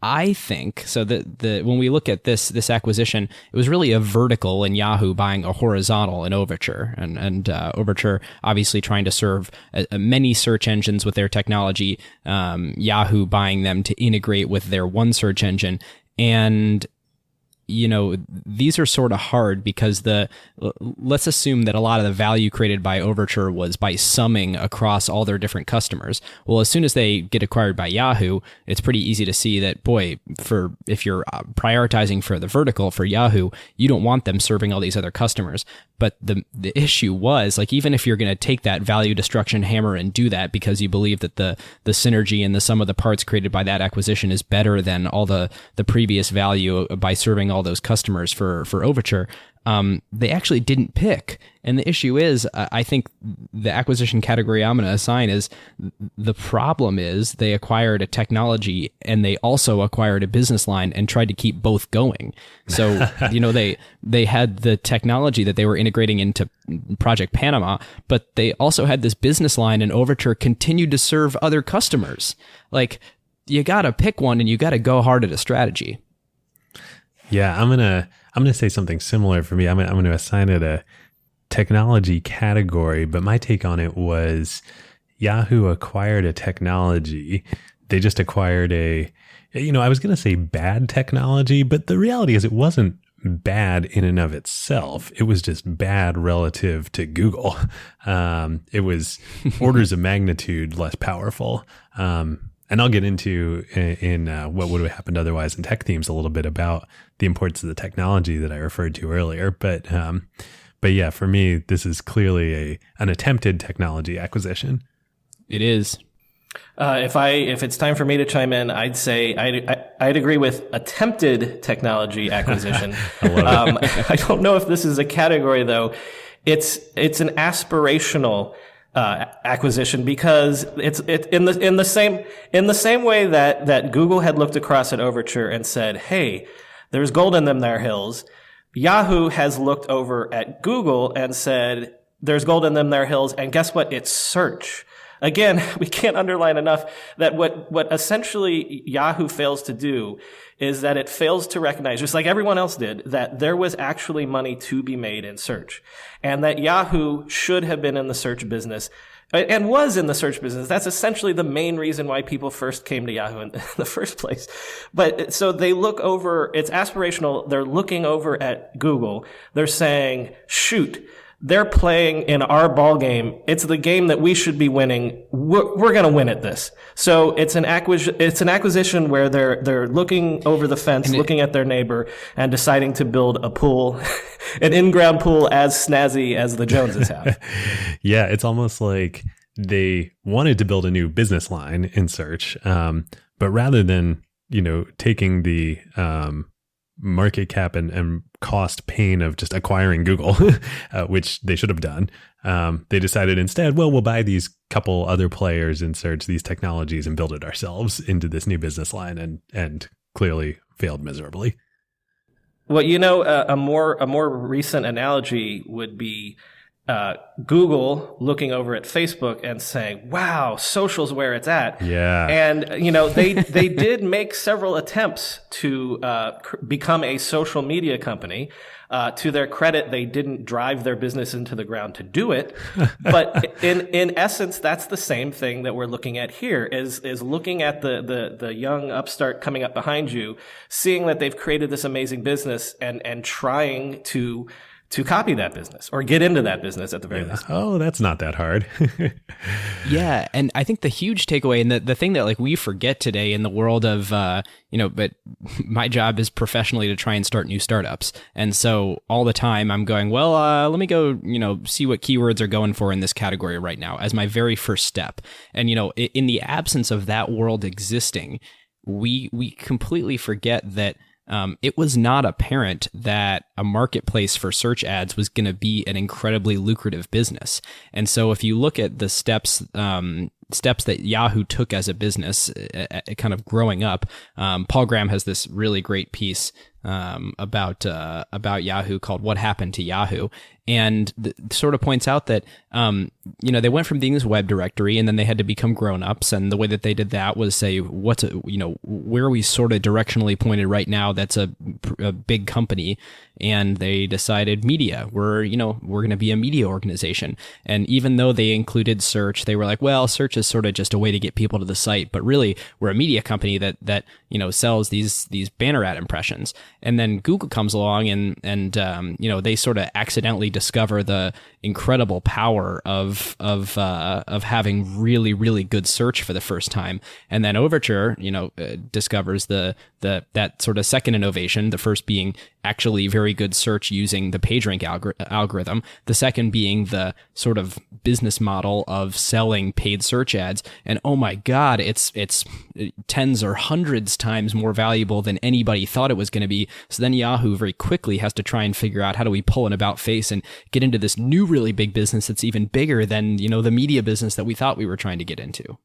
I think so that when we look at this acquisition, it was really a vertical in Yahoo buying a horizontal in Overture, and Overture obviously trying to serve many search engines with their technology, Yahoo buying them to integrate with their one search engine. And these are sort of hard because let's assume that a lot of the value created by Overture was by summing across all their different customers. Well, as soon as they get acquired by Yahoo, it's pretty easy to see that, if you're prioritizing for the vertical for Yahoo, you don't want them serving all these other customers. But the issue was, even if you're going to take that value destruction hammer and do that because you believe that the synergy and the sum of the parts created by that acquisition is better than all the previous value by serving all those customers for Overture, they actually didn't pick. And the issue is, I think the acquisition category I'm going to assign is, the problem is they acquired a technology and they also acquired a business line and tried to keep both going. So, they had the technology that they were integrating into Project Panama, but they also had this business line, and Overture continued to serve other customers. You got to pick one and you got to go hard at a strategy. Yeah, I'm gonna say something similar for me. I'm gonna assign it a technology category, but my take on it was Yahoo acquired a technology. They just acquired I was gonna say bad technology, but the reality is it wasn't bad in and of itself. It was just bad relative to Google. It was orders of magnitude less powerful. And I'll get into in what would have happened otherwise in tech themes a little bit about the importance of the technology that I referred to earlier. But yeah, for me, this is clearly an attempted technology acquisition. It is. If it's time for me to chime in, I'd say I'd agree with attempted technology acquisition. I don't know if this is a category though. It's an aspirational acquisition, because it's in the same way that Google had looked across at Overture and said, "Hey, there's gold in them there hills." Yahoo has looked over at Google and said, "There's gold in them there hills," and guess what? It's search. Again, we can't underline enough that what essentially Yahoo fails to do is that it fails to recognize, just like everyone else did, that there was actually money to be made in search, and that Yahoo should have been in the search business and was in the search business. That's essentially the main reason why people first came to Yahoo in the first place. But so they look over, it's aspirational. They're looking over at Google. They're saying, shoot, they're playing in our ball game. It's the game that we should be winning. We're going to win at this. So it's an acquisition where they're looking over the fence, looking at their neighbor and deciding to build a pool, an in-ground pool as snazzy as the Joneses have. Yeah, it's almost like they wanted to build a new business line in search, but rather than, taking the market cap and cost pain of just acquiring Google, which they should have done, they decided instead, we'll buy these couple other players in search, these technologies, and build it ourselves into this new business line, and clearly failed miserably. Well, a more recent analogy would be Google looking over at Facebook and saying, wow, social's where it's at. Yeah. And, they did make several attempts to become a social media company. To their credit, they didn't drive their business into the ground to do it. But in essence, that's the same thing that we're looking at here, is looking at the young upstart coming up behind you, seeing that they've created this amazing business and trying to copy that business or get into that business at the very least. Oh, that's not that hard. Yeah. And I think the huge takeaway and the thing that we forget today in the world of, but my job is professionally to try and start new startups. And so all the time I'm going, let me go, see what keywords are going for in this category right now as my very first step. And, in the absence of that world existing, we completely forget that it was not apparent that a marketplace for search ads was going to be an incredibly lucrative business. And so if you look at the steps that Yahoo took as a business, kind of growing up, Paul Graham has this really great piece about Yahoo called "What Happened to Yahoo," and sort of points out that they went from being this web directory, and then they had to become grown-ups, and the way that they did that was say, where are we sort of directionally pointed right now? That's a big company, and they decided media. We're going to be a media organization, and even though they included search, they were like, well, search is sort of just a way to get people to the site, but really we're a media company that sells these banner ad impressions. And then Google comes along and they sort of accidentally discover the incredible power of having really, really good search for the first time. And then Overture, discovers that sort of second innovation, the first being actually very good search using the PageRank algorithm, the second being the sort of business model of selling paid search ads. And oh my God, it's tens or hundreds times more valuable than anybody thought it was going to be. So then Yahoo very quickly has to try and figure out, how do we pull an about face and get into this new really big business that's even bigger than, the media business that we thought we were trying to get into.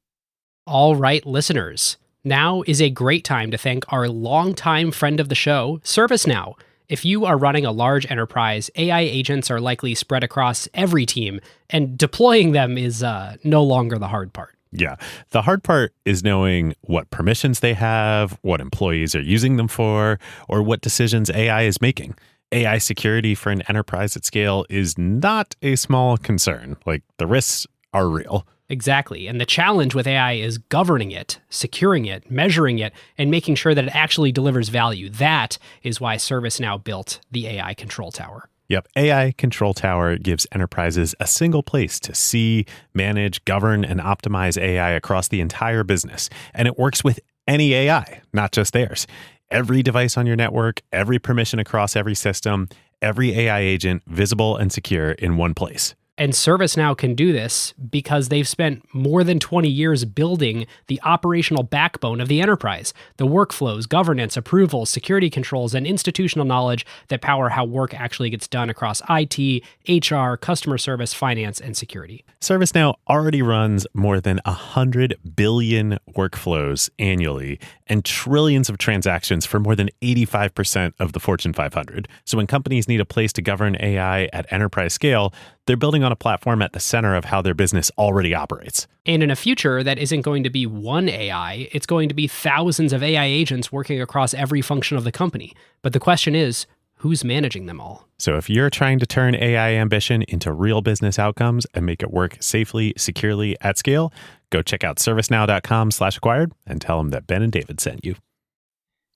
All right, listeners. Now is a great time to thank our longtime friend of the show, ServiceNow. If you are running a large enterprise, AI agents are likely spread across every team, and deploying them is no longer the hard part. Yeah. The hard part is knowing what permissions they have, what employees are using them for, or what decisions AI is making. AI security for an enterprise at scale is not a small concern. The risks are real. Exactly. And the challenge with AI is governing it, securing it, measuring it, and making sure that it actually delivers value. That is why ServiceNow built the AI Control Tower. Yep. AI Control Tower gives enterprises a single place to see, manage, govern, and optimize AI across the entire business. And it works with any AI, not just theirs. Every device on your network, every permission across every system, every AI agent visible and secure in one place. And ServiceNow can do this because they've spent more than 20 years building the operational backbone of the enterprise, the workflows, governance, approvals, security controls, and institutional knowledge that power how work actually gets done across IT, HR, customer service, finance, and security. ServiceNow already runs more than 100 billion workflows annually and trillions of transactions for more than 85% of the Fortune 500. So when companies need a place to govern AI at enterprise scale, They're building on a platform at the center of how their business already operates. And in a future that isn't going to be one AI, it's going to be thousands of AI agents working across every function of the company. But the question is, who's managing them all? So if you're trying to turn AI ambition into real business outcomes and make it work safely, securely, at scale, go check out servicenow.com/acquired and tell them that Ben and David sent you.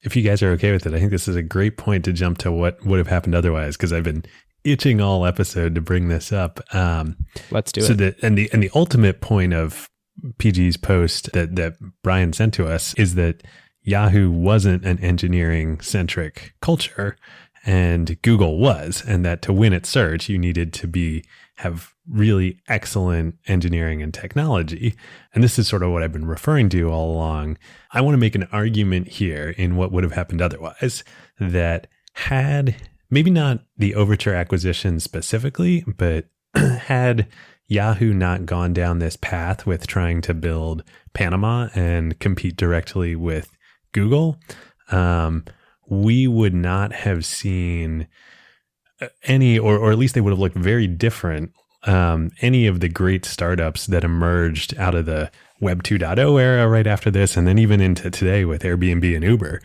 If you guys are okay with it, I think this is a great point to jump to what would have happened otherwise, because I've been itching all episode to bring this up. Let's do it. The ultimate point of PG's post that Brian sent to us is that Yahoo wasn't an engineering centric culture and Google was, and that to win at search, you needed to have really excellent engineering and technology. And this is sort of what I've been referring to all along. I want to make an argument here in what would have happened otherwise, that had maybe not the Overture acquisition specifically, but had Yahoo not gone down this path with trying to build Panama and compete directly with Google, we would not have seen any, or at least they would have looked very different, any of the great startups that emerged out of the Web 2.0 era right after this, and then even into today with Airbnb and Uber.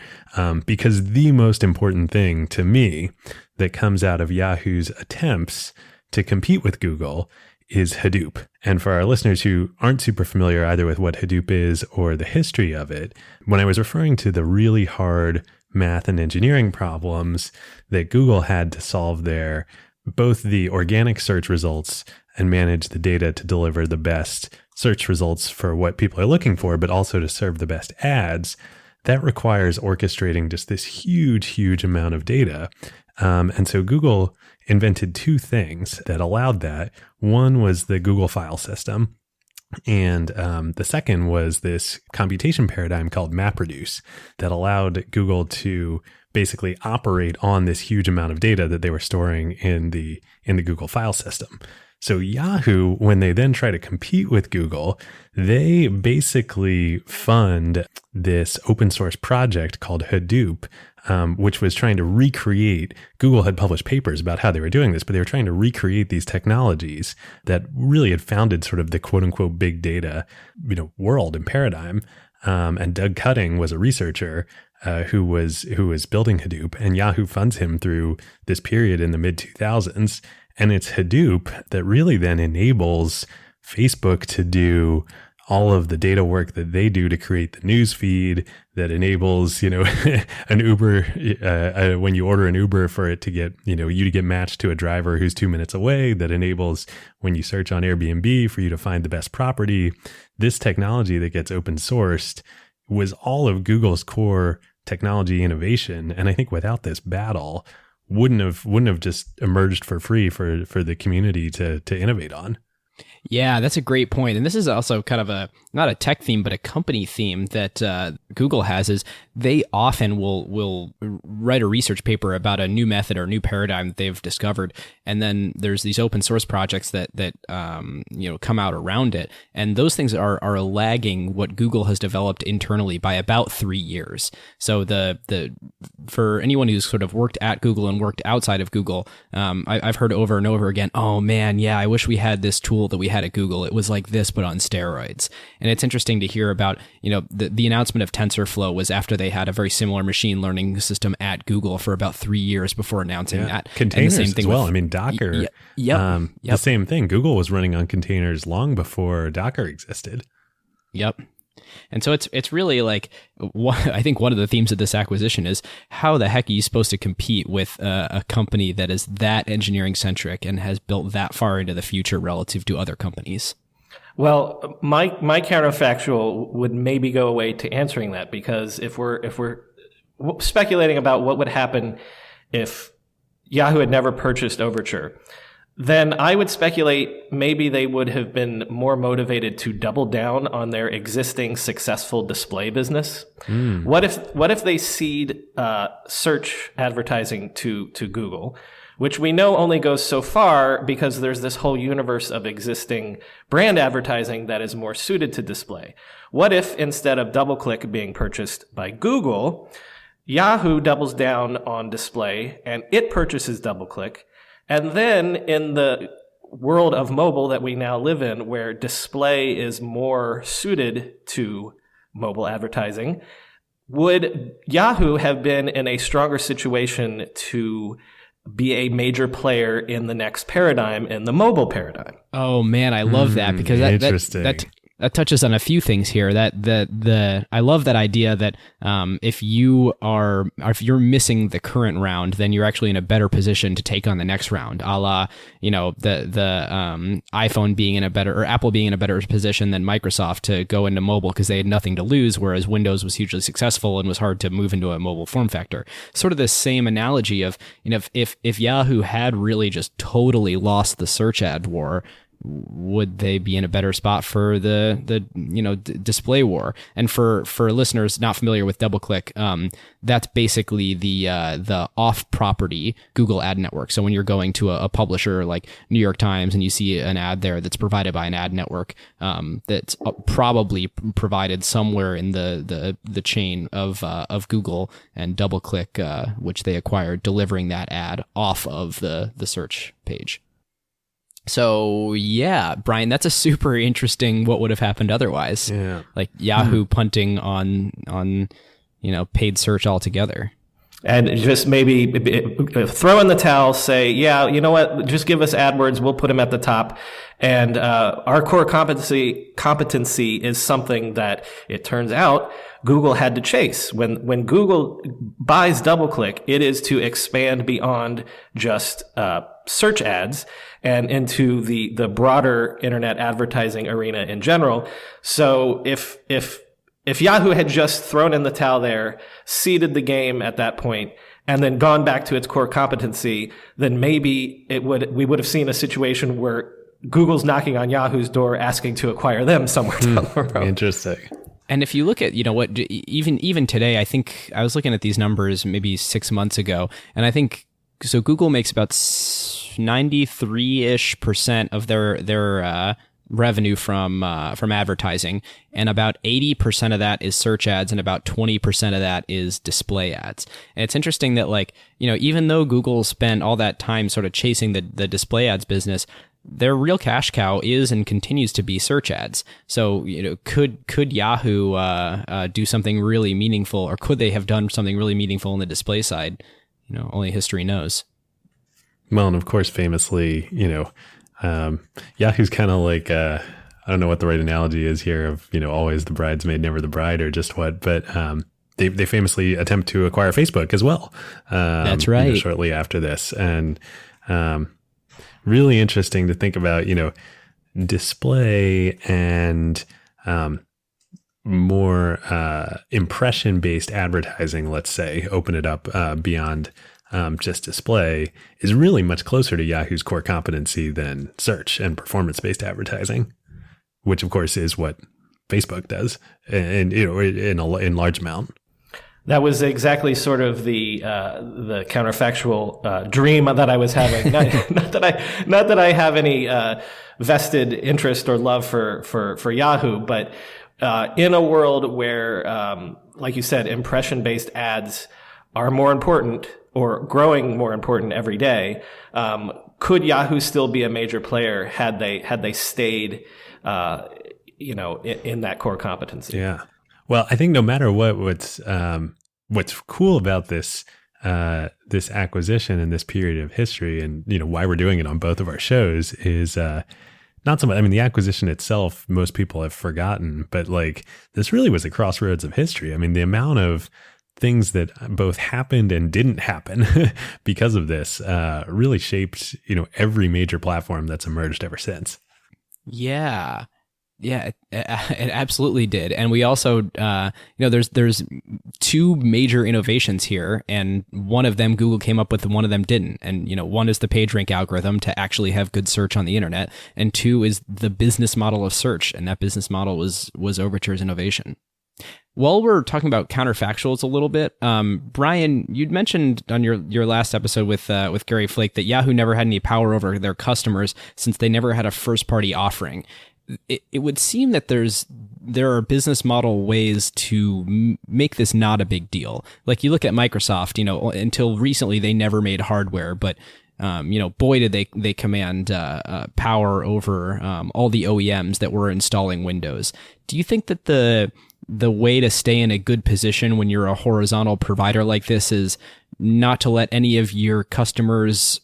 Because the most important thing to me that comes out of Yahoo's attempts to compete with Google is Hadoop. And for our listeners who aren't super familiar either with what Hadoop is or the history of it, when I was referring to the really hard math and engineering problems that Google had to solve there, both the organic search results and manage the data to deliver the best search results for what people are looking for, but also to serve the best ads, that requires orchestrating just this huge, huge amount of data. And so Google invented two things that allowed that. One was the Google file system. And the second was this computation paradigm called MapReduce that allowed Google to basically operate on this huge amount of data that they were storing in the Google file system. So Yahoo, when they then try to compete with Google, they basically fund this open source project called Hadoop, which was trying to recreate. Google had published papers about how they were doing this, but they were trying to recreate these technologies that really had founded sort of the quote unquote big data, world and paradigm. And Doug Cutting was a researcher who was building Hadoop, and Yahoo funds him through this period in the mid 2000s. And it's Hadoop that really then enables Facebook to do all of the data work that they do to create the news feed, that enables, an Uber, when you order an Uber for it to get, you to get matched to a driver who's 2 minutes away, that enables when you search on Airbnb for you to find the best property. This technology that gets open sourced was all of Google's core technology innovation. And I think without this battle, wouldn't have just emerged for free for the community to innovate on. Yeah, that's a great point. And this is also kind of not a tech theme, but a company theme that Google has, is they often will write a research paper about a new method or new paradigm that they've discovered. And then there's these open source projects that come out around it. And those things are lagging what Google has developed internally by about 3 years. So for anyone who's sort of worked at Google and worked outside of Google, I've heard over and over again, oh man, yeah, I wish we had this tool that we had at Google. It was like this, but on steroids. And it's interesting to hear about, the announcement of TensorFlow was after they had a very similar machine learning system at Google for about 3 years before announcing that. Containers and the same thing as well. Docker, the same thing. Google was running on containers long before Docker existed. Yep. And so it's really like, I think one of the themes of this acquisition is how the heck are you supposed to compete with a company that is that engineering centric and has built that far into the future relative to other companies? Well, my counterfactual would maybe go away to answering that, because if we're speculating about what would happen if Yahoo had never purchased Overture, then I would speculate maybe they would have been more motivated to double down on their existing successful display business. What if they cede search advertising to Google, which we know only goes so far because there's this whole universe of existing brand advertising that is more suited to display. What if instead of DoubleClick being purchased by Google, Yahoo doubles down on display and it purchases DoubleClick? And then in the world of mobile that we now live in, where display is more suited to mobile advertising, would Yahoo have been in a stronger situation to be a major player in the next paradigm, in the mobile paradigm? Oh man, I love that, because that touches on a few things here. I love that idea that if you're missing the current round, then you're actually in a better position to take on the next round. A la, the iPhone being in a better, or Apple being in a better position than Microsoft to go into mobile because they had nothing to lose, whereas Windows was hugely successful and was hard to move into a mobile form factor. Sort of the same analogy of, if Yahoo had really just totally lost the search ad war, would they be in a better spot for the display war? And for listeners not familiar with DoubleClick, that's basically the off property Google ad network. So when you're going to a publisher like New York Times and you see an ad there that's provided by an ad network, that's probably provided somewhere in the chain of Google, and DoubleClick, which they acquired, delivering that ad off of the search page. So yeah, Brian, that's a super interesting what would have happened otherwise. Yeah. Like Yahoo punting on paid search altogether. And just maybe throw in the towel, say, yeah, you know what, just give us AdWords, we'll put them at the top. And our core competency is something that it turns out Google had to chase. When Google buys DoubleClick, it is to expand beyond just search ads and into the broader internet advertising arena in general. So if Yahoo had just thrown in the towel there, seeded the game at that point, and then gone back to its core competency, then maybe we would have seen a situation where Google's knocking on Yahoo's door asking to acquire them somewhere down the road. Interesting. And if you look at, even today, I think I was looking at these numbers maybe 6 months ago, and I think, so Google makes about 93-ish% of their revenue from advertising, and about 80% of that is search ads, and about 20% of that is display ads. And it's interesting that, even though Google spent all that time sort of chasing the display ads business, their real cash cow is and continues to be search ads. So, could Yahoo do something really meaningful, or could they have done something really meaningful on the display side? Only history knows. Well, and of course, famously, Yahoo's kind of like, I don't know what the right analogy is here of, always the bridesmaid, never the bride, or just what, but they famously attempt to acquire Facebook as well. That's right. Shortly after this. And really interesting to think about, display and more impression-based advertising, let's say, open it up beyond just display, is really much closer to Yahoo's core competency than search and performance-based advertising, which of course is what Facebook does, and in large amount. That was exactly sort of the counterfactual dream that I was having. Not that I have any vested interest or love for Yahoo, but in a world where, like you said, impression-based ads are more important, or growing more important every day, could Yahoo still be a major player had they stayed, in that core competency? Yeah. Well, I think no matter what's cool about this acquisition and this period of history, and why we're doing it on both of our shows, is not so much. I mean, the acquisition itself, most people have forgotten, but this really was a crossroads of history. I mean, the amount of things that both happened and didn't happen because of this really shaped, every major platform that's emerged ever since. Yeah. Yeah, it absolutely did. And we also, there's two major innovations here, and one of them Google came up with and one of them didn't. And, one is the PageRank algorithm to actually have good search on the internet, and two is the business model of search, and that business model was Overture's innovation. While we're talking about counterfactuals a little bit, Brian, you'd mentioned on your last episode with Gary Flake that Yahoo never had any power over their customers since they never had a first-party offering. It would seem that there are business model ways to make this not a big deal. Like you look at Microsoft, until recently they never made hardware, but boy, did they command power over all the OEMs that were installing Windows. Do you think that the way to stay in a good position when you're a horizontal provider like this is not to let any of your customers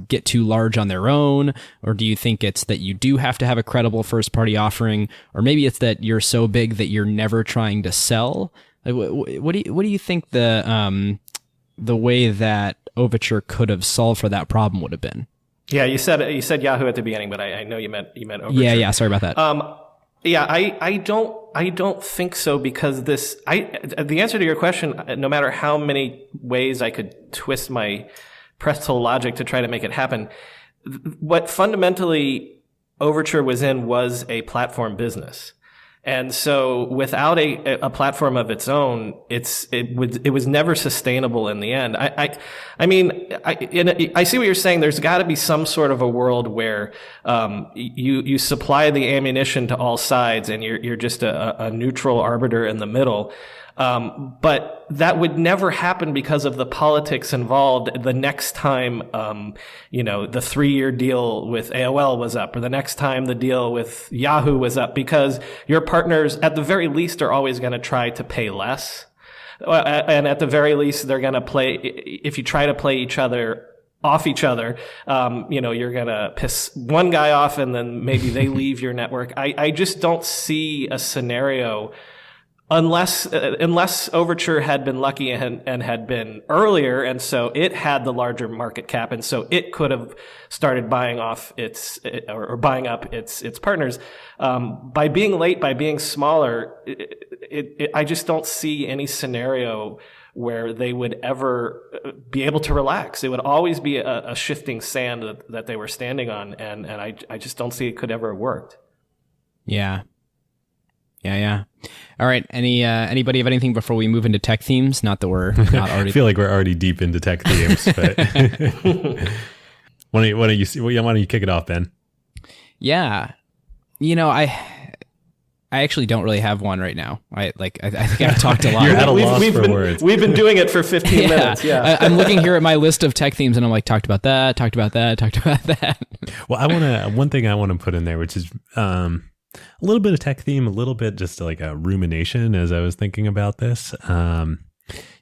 get too large on their own? Or do you think it's that you do have to have a credible first-party offering? Or maybe it's that you're so big that you're never trying to sell? Like, what do you think the way that Overture could have solved for that problem would have been? Yeah, you said Yahoo at the beginning, but I know you meant Overture. Yeah. Sorry about that. I don't think so, because the answer to your question, no matter how many ways I could twist my pretzel logic to try to make it happen, what fundamentally Overture was in was a platform business. And so without a platform of its own, it was never sustainable in the end. I see what you're saying. There's got to be some sort of a world where you supply the ammunition to all sides and you're just a neutral arbiter in the middle. But that would never happen because of the politics involved the next time, the 3-year deal with AOL was up, or the next time the deal with Yahoo was up, because your partners at the very least are always going to try to pay less. And at the very least, they're going to if you try to play each other off each other, you're going to piss one guy off and then maybe they leave your network. I just don't see a scenario unless Overture had been lucky and had been earlier, and so it had the larger market cap, and so it could have started buying off buying up its partners. By being late, by being smaller, I just don't see any scenario where they would ever be able to relax. It would always be a shifting sand that they were standing on, and I just don't see it could ever have worked. Yeah. All right. Anybody have anything before we move into tech themes? Not that we're not already. I feel like we're already deep into tech themes, but why don't you kick it off, Ben? Yeah. I actually don't really have one right now. I think I've talked a lot. You're at a loss for words. We've been doing it for 15 minutes. Yeah. I'm looking here at my list of tech themes and I'm like, talked about that. Well, one thing I want to put in there, which is a little bit of tech theme, a little bit just like a rumination as I was thinking about this.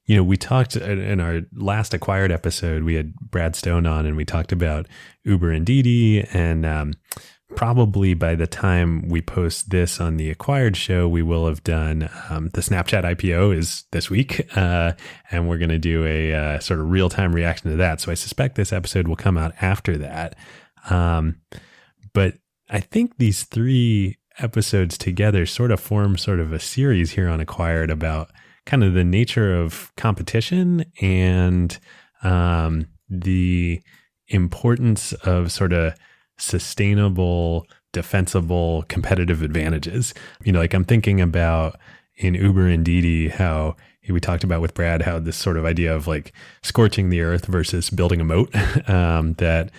We talked in our last Acquired episode, we had Brad Stone on and we talked about Uber and Didi, and probably by the time we post this on the Acquired show, we will have done the Snapchat IPO is this week, and we're going to do a sort of real-time reaction to that. So I suspect this episode will come out after that. But I think these 3 episodes together sort of form sort of a series here on Acquired about kind of the nature of competition and the importance of sort of sustainable, defensible, competitive advantages. Like I'm thinking about in Uber and Didi, how we talked about with Brad, how this sort of idea of like scorching the earth versus building a moat that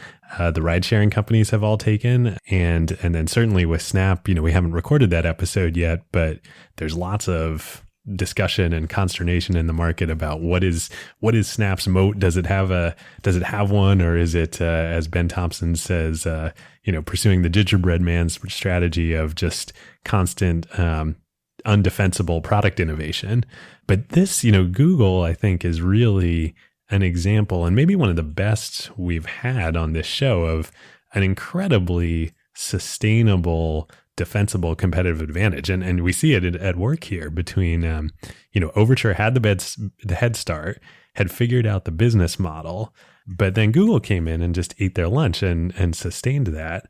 the ride sharing companies have all taken. And then certainly with Snap, we haven't recorded that episode yet, but there's lots of discussion and consternation in the market about what is Snap's moat? Does it have one, or is it, as Ben Thompson says, pursuing the gingerbread man's strategy of just constant, undefensible product innovation? But this, Google, I think, is really an example, and maybe one of the best we've had on this show, of an incredibly sustainable, defensible competitive advantage. And we see it at work here between, Overture had the head start, had figured out the business model, but then Google came in and just ate their lunch and sustained that.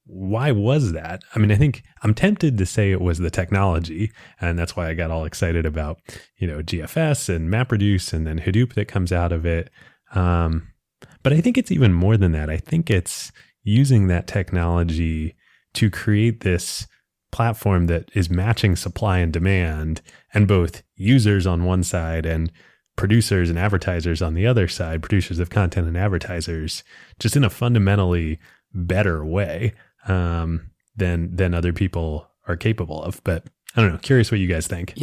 Why was that? I mean, I think I'm tempted to say it was the technology, and that's why I got all excited about, GFS and MapReduce and then Hadoop that comes out of it. But I think it's even more than that. I think it's using that technology to create this platform that is matching supply and demand, and both users on one side and producers and advertisers on the other side, producers of content and advertisers, just in a fundamentally better way than other people are capable of. But I don't know, curious what you guys think.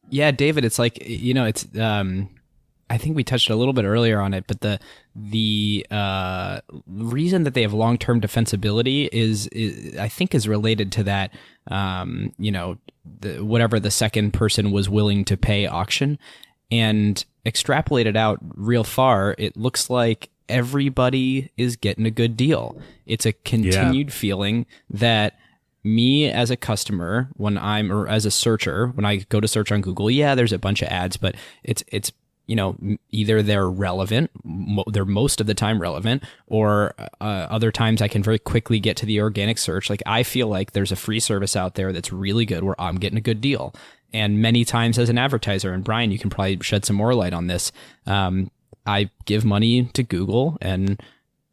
Yeah, David, it's like, it's I think we touched a little bit earlier on it, but the reason that they have long-term defensibility is I think is related to that, whatever the second person was willing to pay auction, and extrapolated out real far, it looks like everybody is getting a good deal. It's a continued feeling that me as a customer, or as a searcher, when I go to search on Google, there's a bunch of ads, but it's either they're relevant, they're most of the time relevant, or other times I can very quickly get to the organic search. Like, I feel like there's a free service out there that's really good where I'm getting a good deal. And many times as an advertiser, and Brian, you can probably shed some more light on this, I give money to Google and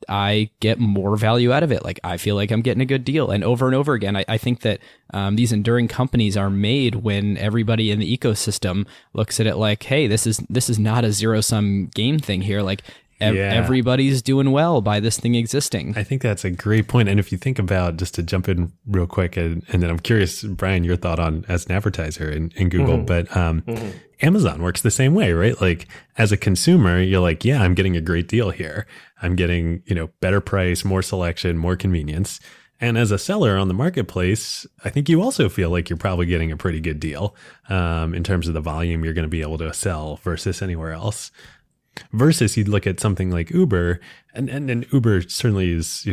I get more value out of it. Like, I feel like I'm getting a good deal. And over again, I think that these enduring companies are made when everybody in the ecosystem looks at it like, hey, this is not a zero-sum game thing here. Like, everybody's doing well by this thing existing. I think that's a great point. And if you think about, just to jump in real quick, and then I'm curious, Brian, your thought on as an advertiser in Google, but Amazon works the same way, right? Like, as a consumer, you're like, yeah, I'm getting a great deal here. I'm getting, better price, more selection, more convenience. And as a seller on the marketplace, I think you also feel like you're probably getting a pretty good deal in terms of the volume you're going to be able to sell versus anywhere else. Versus you look at something like Uber, and Uber certainly is,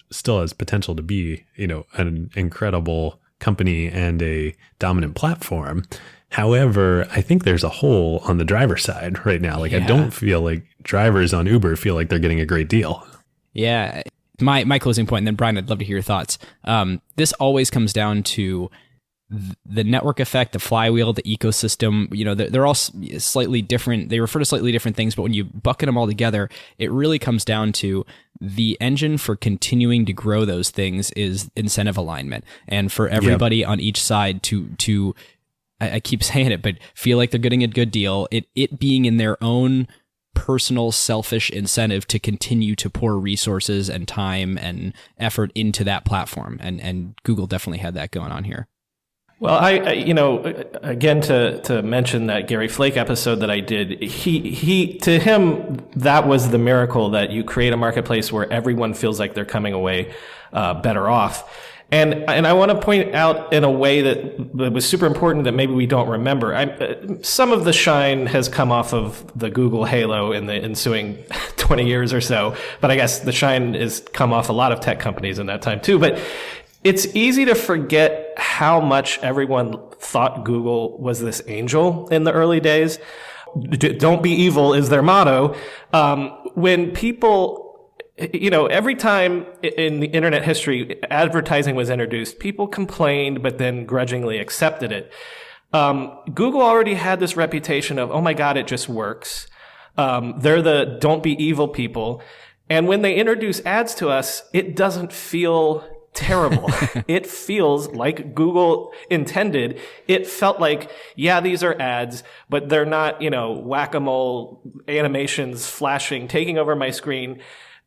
still has potential to be, an incredible company and a dominant platform. However, I think there's a hole on the driver side right now. Like, I don't feel like drivers on Uber feel like they're getting a great deal. Yeah. My closing point, and then Brian, I'd love to hear your thoughts. This always comes down to the network effect, the flywheel, the ecosystem. They're all slightly different. They refer to slightly different things, but when you bucket them all together, it really comes down to the engine for continuing to grow those things is incentive alignment. And for everybody on each side to I keep saying it, but feel like they're getting a good deal, it being in their own personal selfish incentive to continue to pour resources and time and effort into that platform. And Google definitely had that going on here. Well, I again, to mention that Gary Flake episode that I did, he to him, that was the miracle, that you create a marketplace where everyone feels like they're coming away better off. And I want to point out in a way that was super important that maybe we don't remember. Some of the shine has come off of the Google halo in the ensuing 20 years or so, but I guess the shine has come off a lot of tech companies in that time too. But it's easy to forget how much everyone thought Google was this angel in the early days. Don't be evil is their motto. When people, every time in the internet history advertising was introduced, people complained but then grudgingly accepted it. Google already had this reputation of, oh my God, it just works. They're the don't be evil people. And when they introduce ads to us, it doesn't feel terrible. It feels like Google intended. It felt like, yeah, these are ads, but they're not, whack-a-mole animations flashing, taking over my screen.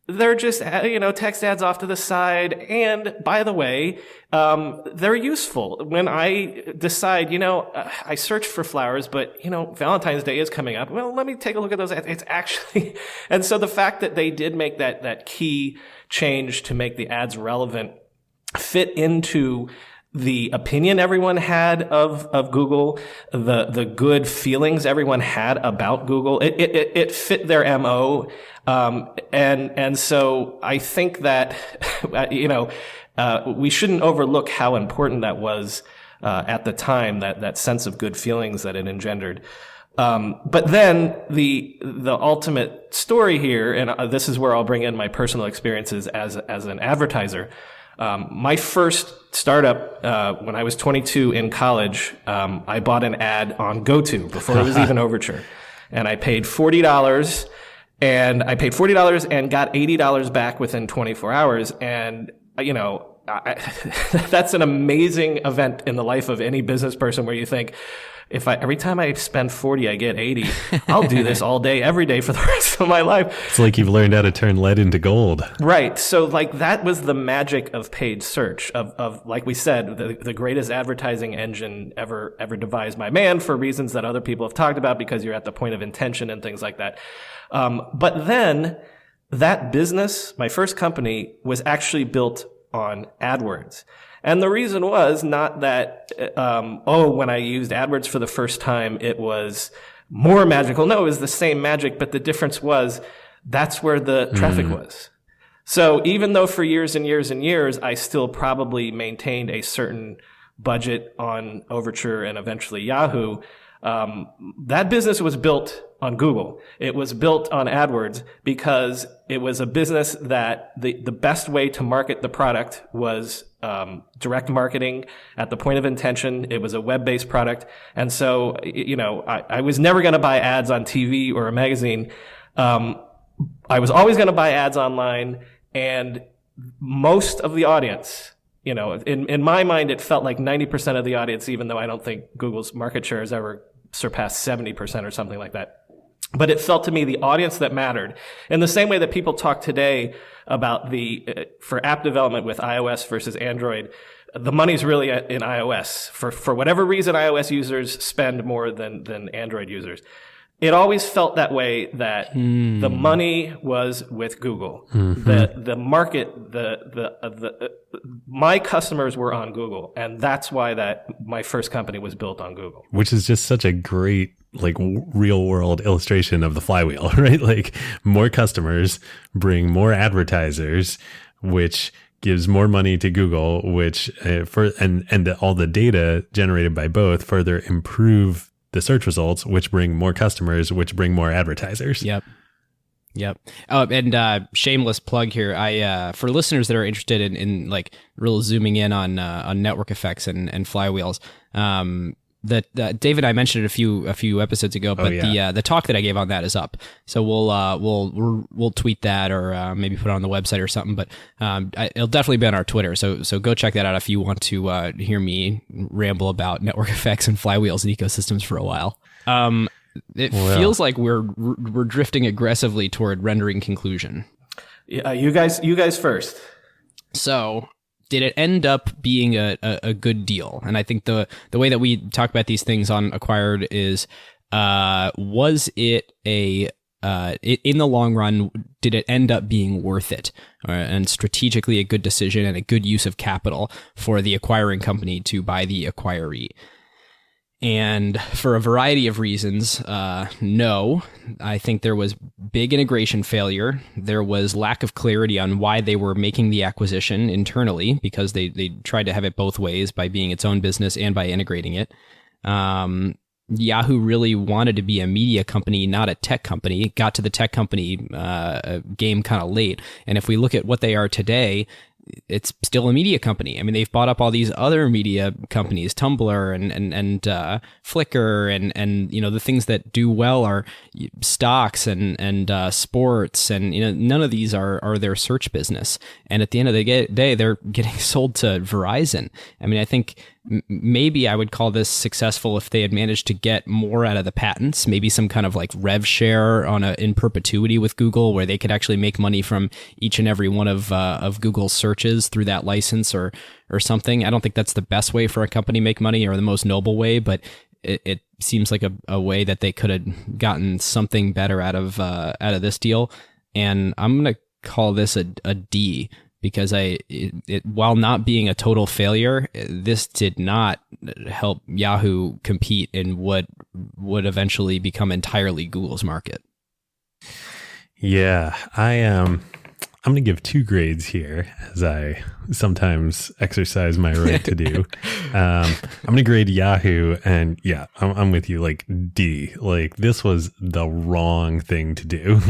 They're just, text ads off to the side. And by the way, they're useful. When I decide, I search for flowers, but, Valentine's Day is coming up. Well, let me take a look at those ads. It's actually, and so the fact that they did make that key change to make the ads relevant fit into the opinion everyone had of Google, the good feelings everyone had about Google. It fit their MO. And so I think that, we shouldn't overlook how important that was, at the time, that sense of good feelings that it engendered. But then the ultimate story here, and this is where I'll bring in my personal experiences as an advertiser. My first startup, when I was 22 in college, I bought an ad on GoTo before it was even Overture. And I paid $40 and got $80 back within 24 hours. And, that's an amazing event in the life of any business person where you think, every time I spend 40, I get 80. I'll do this all day, every day for the rest of my life. It's like you've learned how to turn lead into gold. Right. So like that was the magic of paid search of like we said, the greatest advertising engine ever devised by man for reasons that other people have talked about because you're at the point of intention and things like that. But then that business, my first company, was actually built on AdWords. And the reason was not that, when I used AdWords for the first time, it was more magical. No, it was the same magic, but the difference was that's where the traffic was. So even though for years and years and years, I still probably maintained a certain budget on Overture and eventually Yahoo, that business was built on Google. It was built on AdWords because it was a business that the best way to market the product was direct marketing at the point of intention. It was a web-based product. And so, I was never going to buy ads on TV or a magazine. I was always going to buy ads online, and most of the audience, in my mind, it felt like 90% of the audience, even though I don't think Google's market share has ever surpassed 70% or something like that. But it felt to me the audience that mattered. In the same way that people talk today about for app development with iOS versus Android, the money's really in iOS. For whatever reason, iOS users spend more than Android users. It always felt that way, that the money was with Google. The market, my customers were on Google. And that's why my first company was built on Google. Which is just such a great, real world illustration of the flywheel, right? Like more customers bring more advertisers, which gives more money to Google, which all the data generated by both further improve the search results, which bring more customers, which bring more advertisers. Yep. Oh, and shameless plug here. I for listeners that are interested in real zooming in on network effects and flywheels. That Dave and I mentioned it a few episodes ago, but the talk that I gave on that is up. So we'll tweet that or maybe put it on the website or something. But it'll definitely be on our Twitter. So go check that out if you want to hear me ramble about network effects and flywheels and ecosystems for a while. It feels like we're drifting aggressively toward rendering conclusion. Yeah, you guys first. So, did it end up being a good deal? And I think the way that we talk about these things on Acquired is, was it in the long run, did it end up being worth it? And strategically a good decision and a good use of capital for the acquiring company to buy the acquiree? And for a variety of reasons, no. I think there was big integration failure. There was lack of clarity on why they were making the acquisition internally, because they tried to have it both ways by being its own business and by integrating it. Yahoo really wanted to be a media company, not a tech company. It got to the tech company game kind of late. And if we look at what they are today, it's still a media company. I mean, they've bought up all these other media companies, Tumblr and Flickr, and the things that do well are stocks and sports, and none of these are their search business. And at the end of the day, they're getting sold to Verizon. I mean, I think maybe I would call this successful if they had managed to get more out of the patents, maybe some kind of rev share in perpetuity with Google, where they could actually make money from each and every one of Google's searches through that license or something. I don't think that's the best way for a company to make money or the most noble way, but it seems like a way that they could have gotten something better out of this deal. And I'm going to call this a D. Because while not being a total failure, this did not help Yahoo compete in what would eventually become entirely Google's market. Yeah, I'm going to give 2 grades here, as I sometimes exercise my right to do. I'm going to grade Yahoo, and yeah, I'm with you, D. This was the wrong thing to do.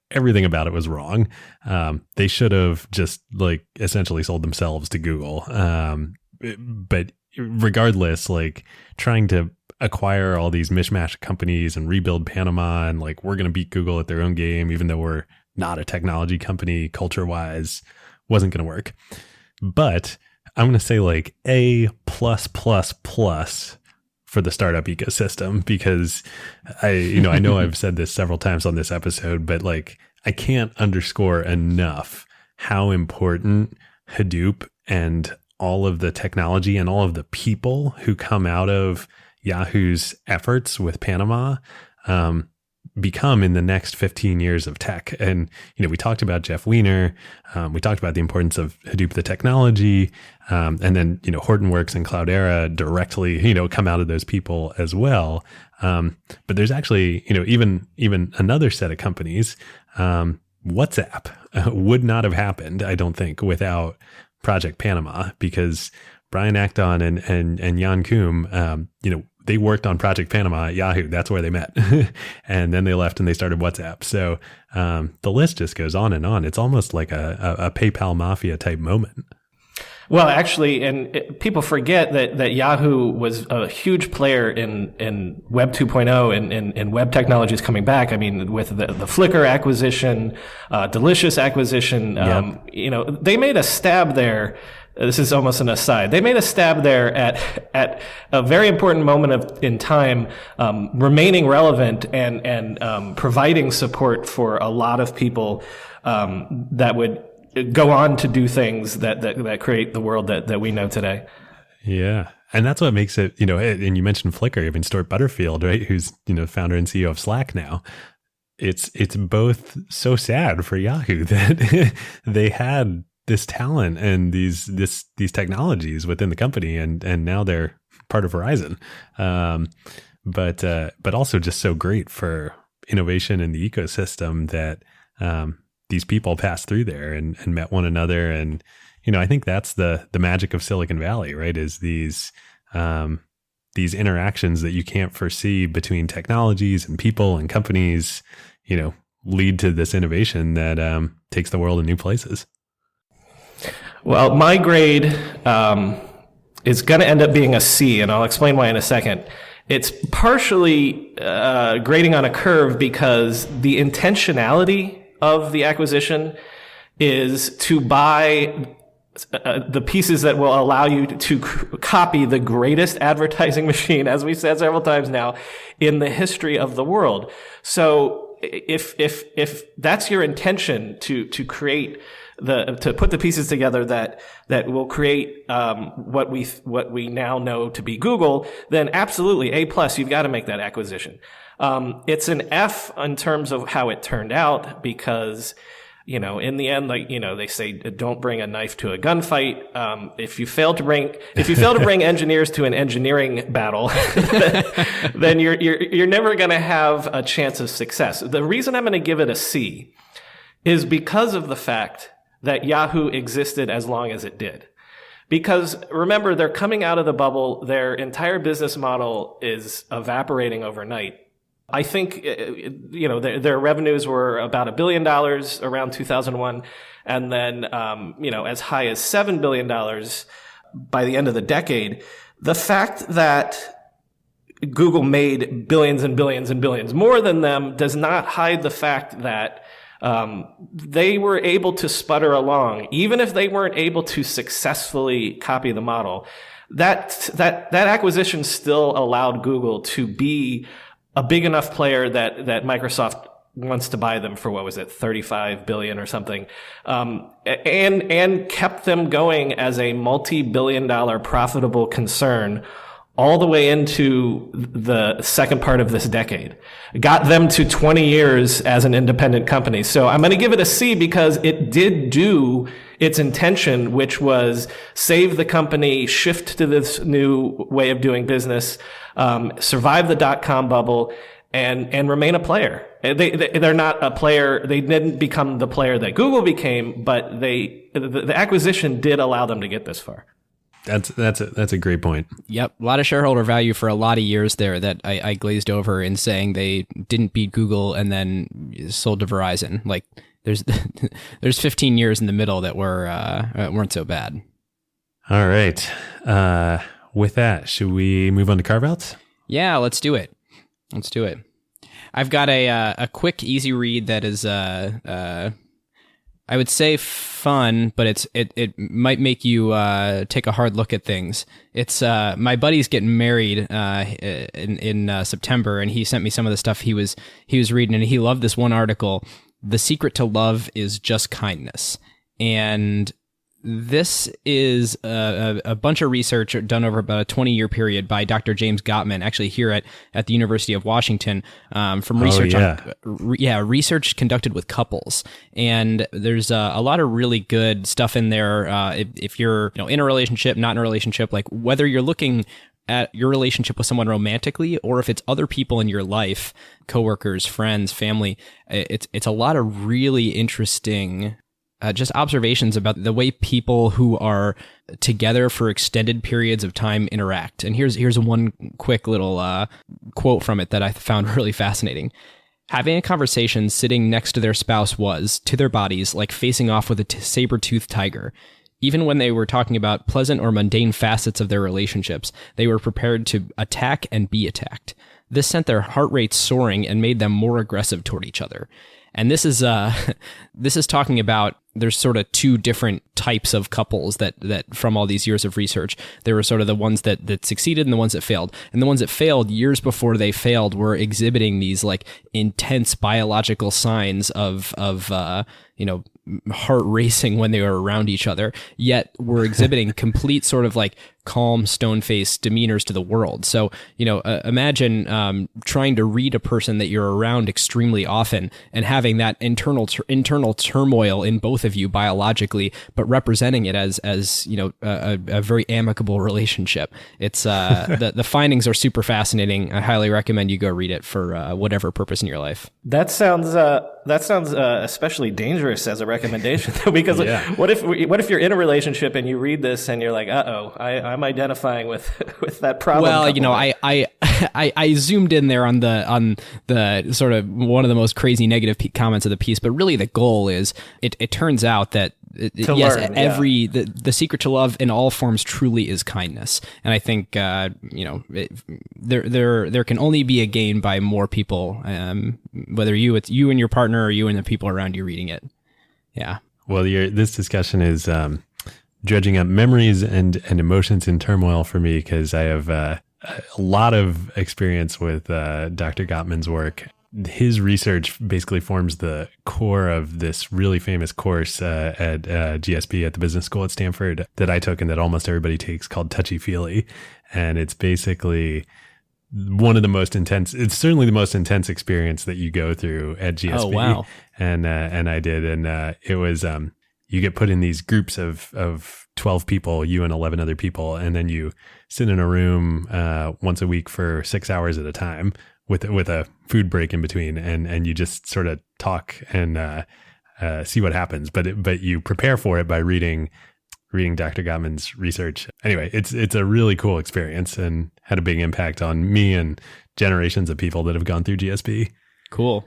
Everything about it was wrong. They should have just essentially sold themselves to Google. But regardless, trying to acquire all these mishmash companies and rebuild Panama, and we're going to beat Google at their own game, even though we're not a technology company culture wise, wasn't going to work. But I'm going to say A+++ for the startup ecosystem, because I know I've said this several times on this episode, but like I can't underscore enough how important Hadoop and all of the technology and all of the people who come out of Yahoo's efforts with Panama become in the next 15 years of tech. And, we talked about Jeff Weiner. We talked about the importance of Hadoop, the technology. And then, Hortonworks and Cloudera directly, come out of those people as well. But there's actually, even another set of companies, WhatsApp would not have happened, I don't think, without Project Panama, because Brian Acton and Jan Koum, they worked on Project Panama at Yahoo. That's where they met. And then they left and they started WhatsApp. So the list just goes on and on. It's almost like a PayPal mafia type moment. Well, actually, people forget that Yahoo was a huge player in Web 2.0 and web technologies coming back. I mean, with the Flickr acquisition, Delicious acquisition, they made a stab there. This is almost an aside. They made a stab there at a very important moment in time, remaining relevant and providing support for a lot of people that would go on to do things that create the world that we know today. Yeah. And that's what makes it, and you mentioned Flickr, even Stuart Butterfield, right? Who's, founder and CEO of Slack now. It's both so sad for Yahoo that they had this talent and these technologies within the company, and now they're part of Verizon. But also just so great for innovation in the ecosystem that these people passed through there and met one another. And I think that's the magic of Silicon Valley, right? Is these interactions that you can't foresee between technologies and people and companies, lead to this innovation that takes the world in new places. Well, my grade is going to end up being a C, and I'll explain why in a second. It's partially grading on a curve because the intentionality of the acquisition is to buy the pieces that will allow you to copy the greatest advertising machine, as we've said several times now, in the history of the world. So if that's your intention to create to put the pieces together that will create what we now know to be Google, then absolutely A+, you've got to make that acquisition. It's an F in terms of how it turned out because, in the end, they say, don't bring a knife to a gunfight. If you fail to bring engineers to an engineering battle, then you're never going to have a chance of success. The reason I'm going to give it a C is because of the fact that Yahoo existed as long as it did. Because remember, they're coming out of the bubble. Their entire business model is evaporating overnight. I think, their revenues were about $1 billion around 2001. And then, as high as $7 billion by the end of the decade. The fact that Google made billions and billions and billions more than them does not hide the fact that they were able to sputter along, even if they weren't able to successfully copy the model. That acquisition still allowed Google to be a big enough player that Microsoft wants to buy them for, what was it, $35 billion or something, and kept them going as a multi-billion-dollar profitable concern all the way into the second part of this decade. Got them to 20 years as an independent company. So I'm going to give it a C because it did do its intention, which was save the company, shift to this new way of doing business, survive the dot-com bubble, and remain a player. They're not a player. They didn't become the player that Google became, but the acquisition did allow them to get this far. That's a great point. Yep. A lot of shareholder value for a lot of years there that I glazed over in saying they didn't beat Google and then sold to Verizon. Like there's 15 years in the middle that weren't so bad. All right. With that, should we move on to Carve Outs? Yeah, let's do it. I've got a quick, easy read that is I would say fun, but it might make you take a hard look at things. It's my buddy's getting married in September, and he sent me some of the stuff he was reading, and he loved this one article. The secret to love is just kindness, and this is a bunch of research done over about a 20-year period by Dr. James Gottman, actually here at the University of Washington, from research research conducted with couples. And there's a lot of really good stuff in there. If you're in a relationship, not in a relationship, like whether you're looking at your relationship with someone romantically or if it's other people in your life, coworkers, friends, family, it's a lot of really interesting just observations about the way people who are together for extended periods of time interact. And here's one quick little quote from it that I found really fascinating. Having a conversation sitting next to their spouse was, to their bodies, like facing off with a saber-toothed tiger. Even when they were talking about pleasant or mundane facets of their relationships, they were prepared to attack and be attacked. This sent their heart rates soaring and made them more aggressive toward each other. And this is talking about, there's sort of two different types of couples that from all these years of research. There were sort of the ones that succeeded and the ones that failed. And the ones that failed, years before they failed, were exhibiting these like intense biological signs of heart racing when they were around each other, yet were exhibiting complete sort of like calm, stone-faced demeanors to the world. So, imagine trying to read a person that you're around extremely often and having that internal turmoil in both of you biologically, but representing it as a very amicable relationship. It's the findings are super fascinating. I highly recommend you go read it for whatever purpose in your life. That sounds especially dangerous as a recommendation, though, because what if you're in a relationship and you read this and you're like, I'm identifying with that problem. Well, I zoomed in there on the sort of one of the most crazy negative comments of the piece, but really the goal is it turns out that the secret to love in all forms truly is kindness, and I think there can only be a gain by more people, whether it's you and your partner or you and the people around you reading it. Yeah. Well, this discussion is dredging up memories and emotions in turmoil for me, because I have a lot of experience with Dr. Gottman's work. His research basically forms the core of this really famous course at GSP at the business school at Stanford that I took and that almost everybody takes, called Touchy Feely. And it's basically one of the most intense, it's certainly the most intense experience that you go through at GSP. Oh, wow. And I did. And it was, you get put in these groups of 12 people, you and 11 other people, and then you sit in a room once a week for 6 hours at a time with a food break in between, and you just sort of talk and see what happens. But you prepare for it by reading Dr. Gottman's research. Anyway, it's a really cool experience and had a big impact on me and generations of people that have gone through GSP. Cool.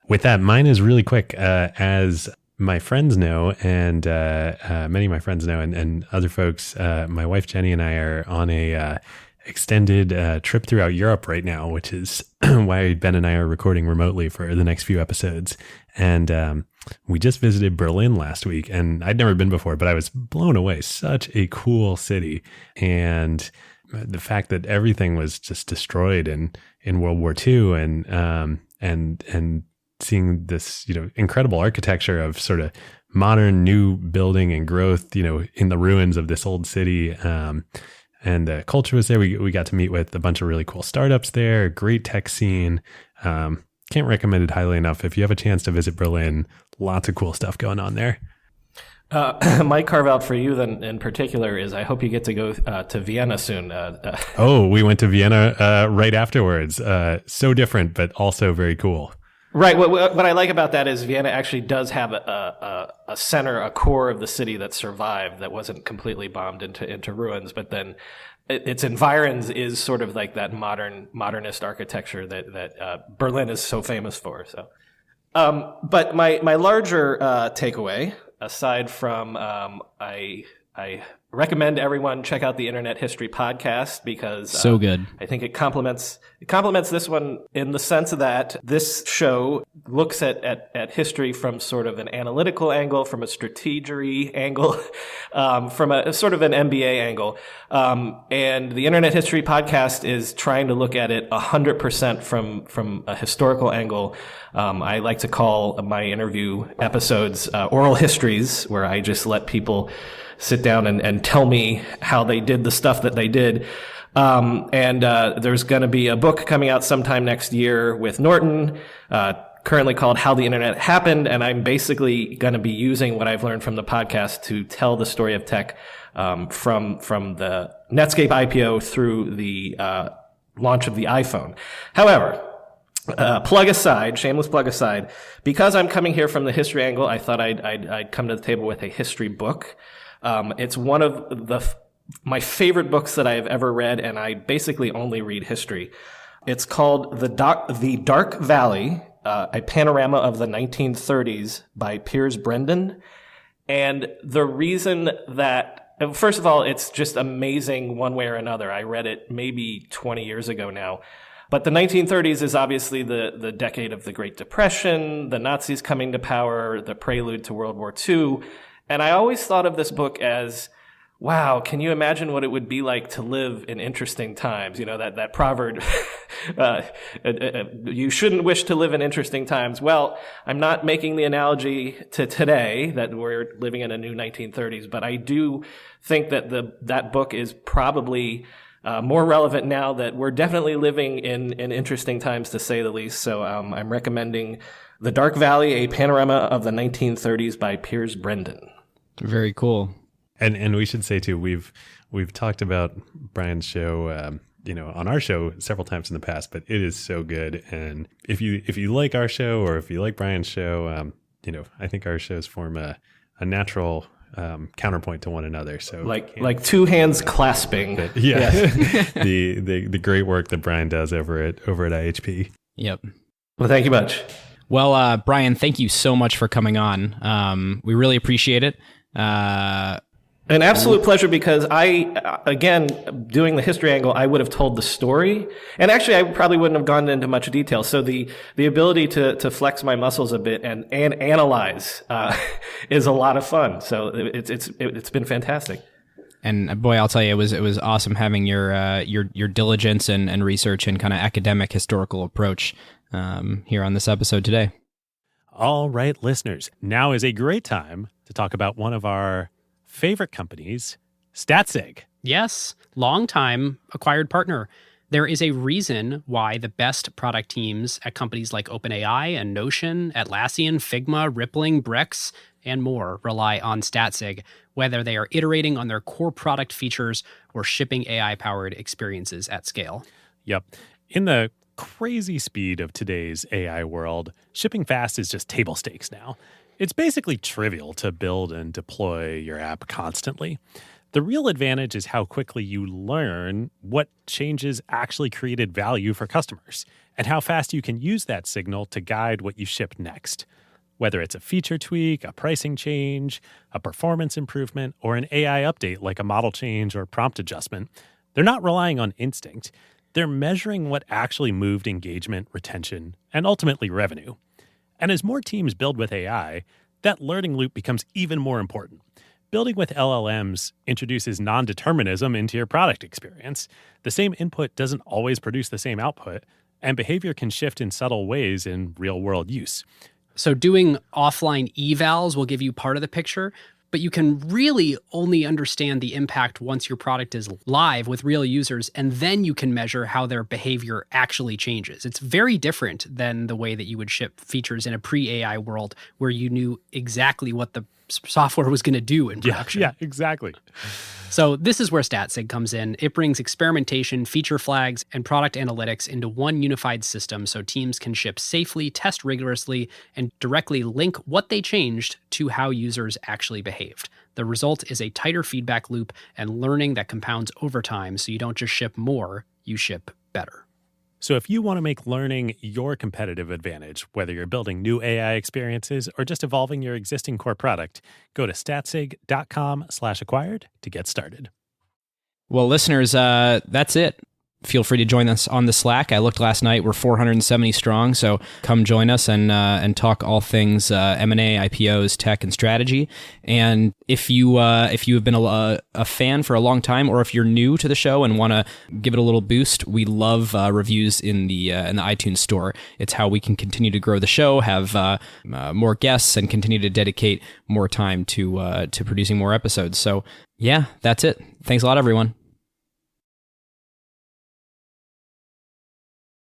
With that, mine is really quick. As my friends know, and many of my friends know, and other folks, my wife Jenny and I are on a extended trip throughout Europe right now, which is why Ben and I are recording remotely for the next few episodes. And we just visited Berlin last week, and I'd never been before, but I was blown away. Such a cool city. And the fact that everything was just destroyed in World War II, and seeing this, incredible architecture of sort of modern new building and growth, in the ruins of this old city. And the culture was there. We got to meet with a bunch of really cool startups there, great tech scene. Can't recommend it highly enough. If you have a chance to visit Berlin, lots of cool stuff going on there. My carve out for you then in particular is I hope you get to go to Vienna soon. We went to Vienna right afterwards. So different, but also very cool. Right. What I like about that is Vienna actually does have a center, a core of the city that survived, that wasn't completely bombed into ruins, but then its environs is sort of like that modernist architecture that Berlin is so famous for. So, but my larger takeaway, aside from I recommend everyone check out the Internet History podcast because So good. I think it complements this one in the sense that this show looks at history from sort of an analytical angle, from a strategery angle, from a sort of an MBA angle. And the Internet History podcast is trying to look at it 100% from a historical angle. I like to call my interview episodes oral histories, where I just let people sit down and tell me how they did the stuff that they did. There's going to be a book coming out sometime next year with Norton, currently called How the Internet Happened. And I'm basically going to be using what I've learned from the podcast to tell the story of tech, from the Netscape IPO through the, launch of the iPhone. However, shameless plug aside, because I'm coming here from the history angle, I thought I'd come to the table with a history book. It's one of my favorite books that I have ever read, and I basically only read history. It's called The Dark Valley, a panorama of the 1930s by Piers Brendan. And the reason that, first of all, it's just amazing one way or another. I read it maybe 20 years ago now. But the 1930s is obviously the decade of the Great Depression, the Nazis coming to power, the prelude to World War II. And I always thought of this book as, wow, can you imagine what it would be like to live in interesting times? You know, that proverb, you shouldn't wish to live in interesting times. Well, I'm not making the analogy to today that we're living in a new 1930s, but I do think that that book is probably more relevant now that we're definitely living in interesting times, to say the least. So I'm recommending The Dark Valley, a panorama of the 1930s by Piers Brendan. Very cool. And we should say too, we've talked about Brian's show, on our show several times in the past, but it is so good. And if you like our show, or if you like Brian's show, I think our shows form a natural counterpoint to one another. So like two hands clasping. Yeah. the great work that Brian does over at IHP. Yep. Well, thank you much. Well, Brian, thank you so much for coming on. We really appreciate it. An absolute pleasure, because again, doing the history angle, I would have told the story. And actually, I probably wouldn't have gone into much detail. So the ability to flex my muscles a bit and analyze, is a lot of fun. So it's been fantastic. And boy, I'll tell you, it was awesome having your diligence and research and kind of academic historical approach, here on this episode today. All right, listeners, now is a great time to talk about one of our favorite companies, Statsig. Yes, long-time acquired partner. There is a reason why the best product teams at companies like OpenAI and Notion, Atlassian, Figma, Rippling, Brex, and more rely on Statsig, whether they are iterating on their core product features or shipping AI-powered experiences at scale. Yep. In the crazy speed of today's AI world, shipping fast is just table stakes now. It's basically trivial to build and deploy your app constantly. The real advantage is how quickly you learn what changes actually created value for customers, and how fast you can use that signal to guide what you ship next. Whether it's a feature tweak, a pricing change, a performance improvement, or an AI update like a model change or prompt adjustment, they're not relying on instinct. They're measuring what actually moved engagement, retention, and ultimately revenue. And as more teams build with AI, that learning loop becomes even more important. Building with LLMs introduces non-determinism into your product experience. The same input doesn't always produce the same output, and behavior can shift in subtle ways in real-world use. So doing offline evals will give you part of the picture, but you can really only understand the impact once your product is live with real users, and then you can measure how their behavior actually changes. It's very different than the way that you would ship features in a pre-AI world where you knew exactly what the software was going to do in production. Yeah, exactly. So this is where Statsig comes in. It brings experimentation, feature flags, and product analytics into one unified system so teams can ship safely, test rigorously, and directly link what they changed to how users actually behaved. The result is a tighter feedback loop and learning that compounds over time, so you don't just ship more, you ship better. So if you want to make learning your competitive advantage, whether you're building new AI experiences or just evolving your existing core product, go to statsig.com/acquired to get started. Well, listeners, that's it. Feel free to join us on the Slack. I looked last night; we're 470 strong. So come join us and talk all things M&A, IPOs, tech, and strategy. And if you have been a fan for a long time, or if you're new to the show and want to give it a little boost, we love reviews in the iTunes store. It's how we can continue to grow the show, have more guests, and continue to dedicate more time to producing more episodes. So yeah, that's it. Thanks a lot, everyone.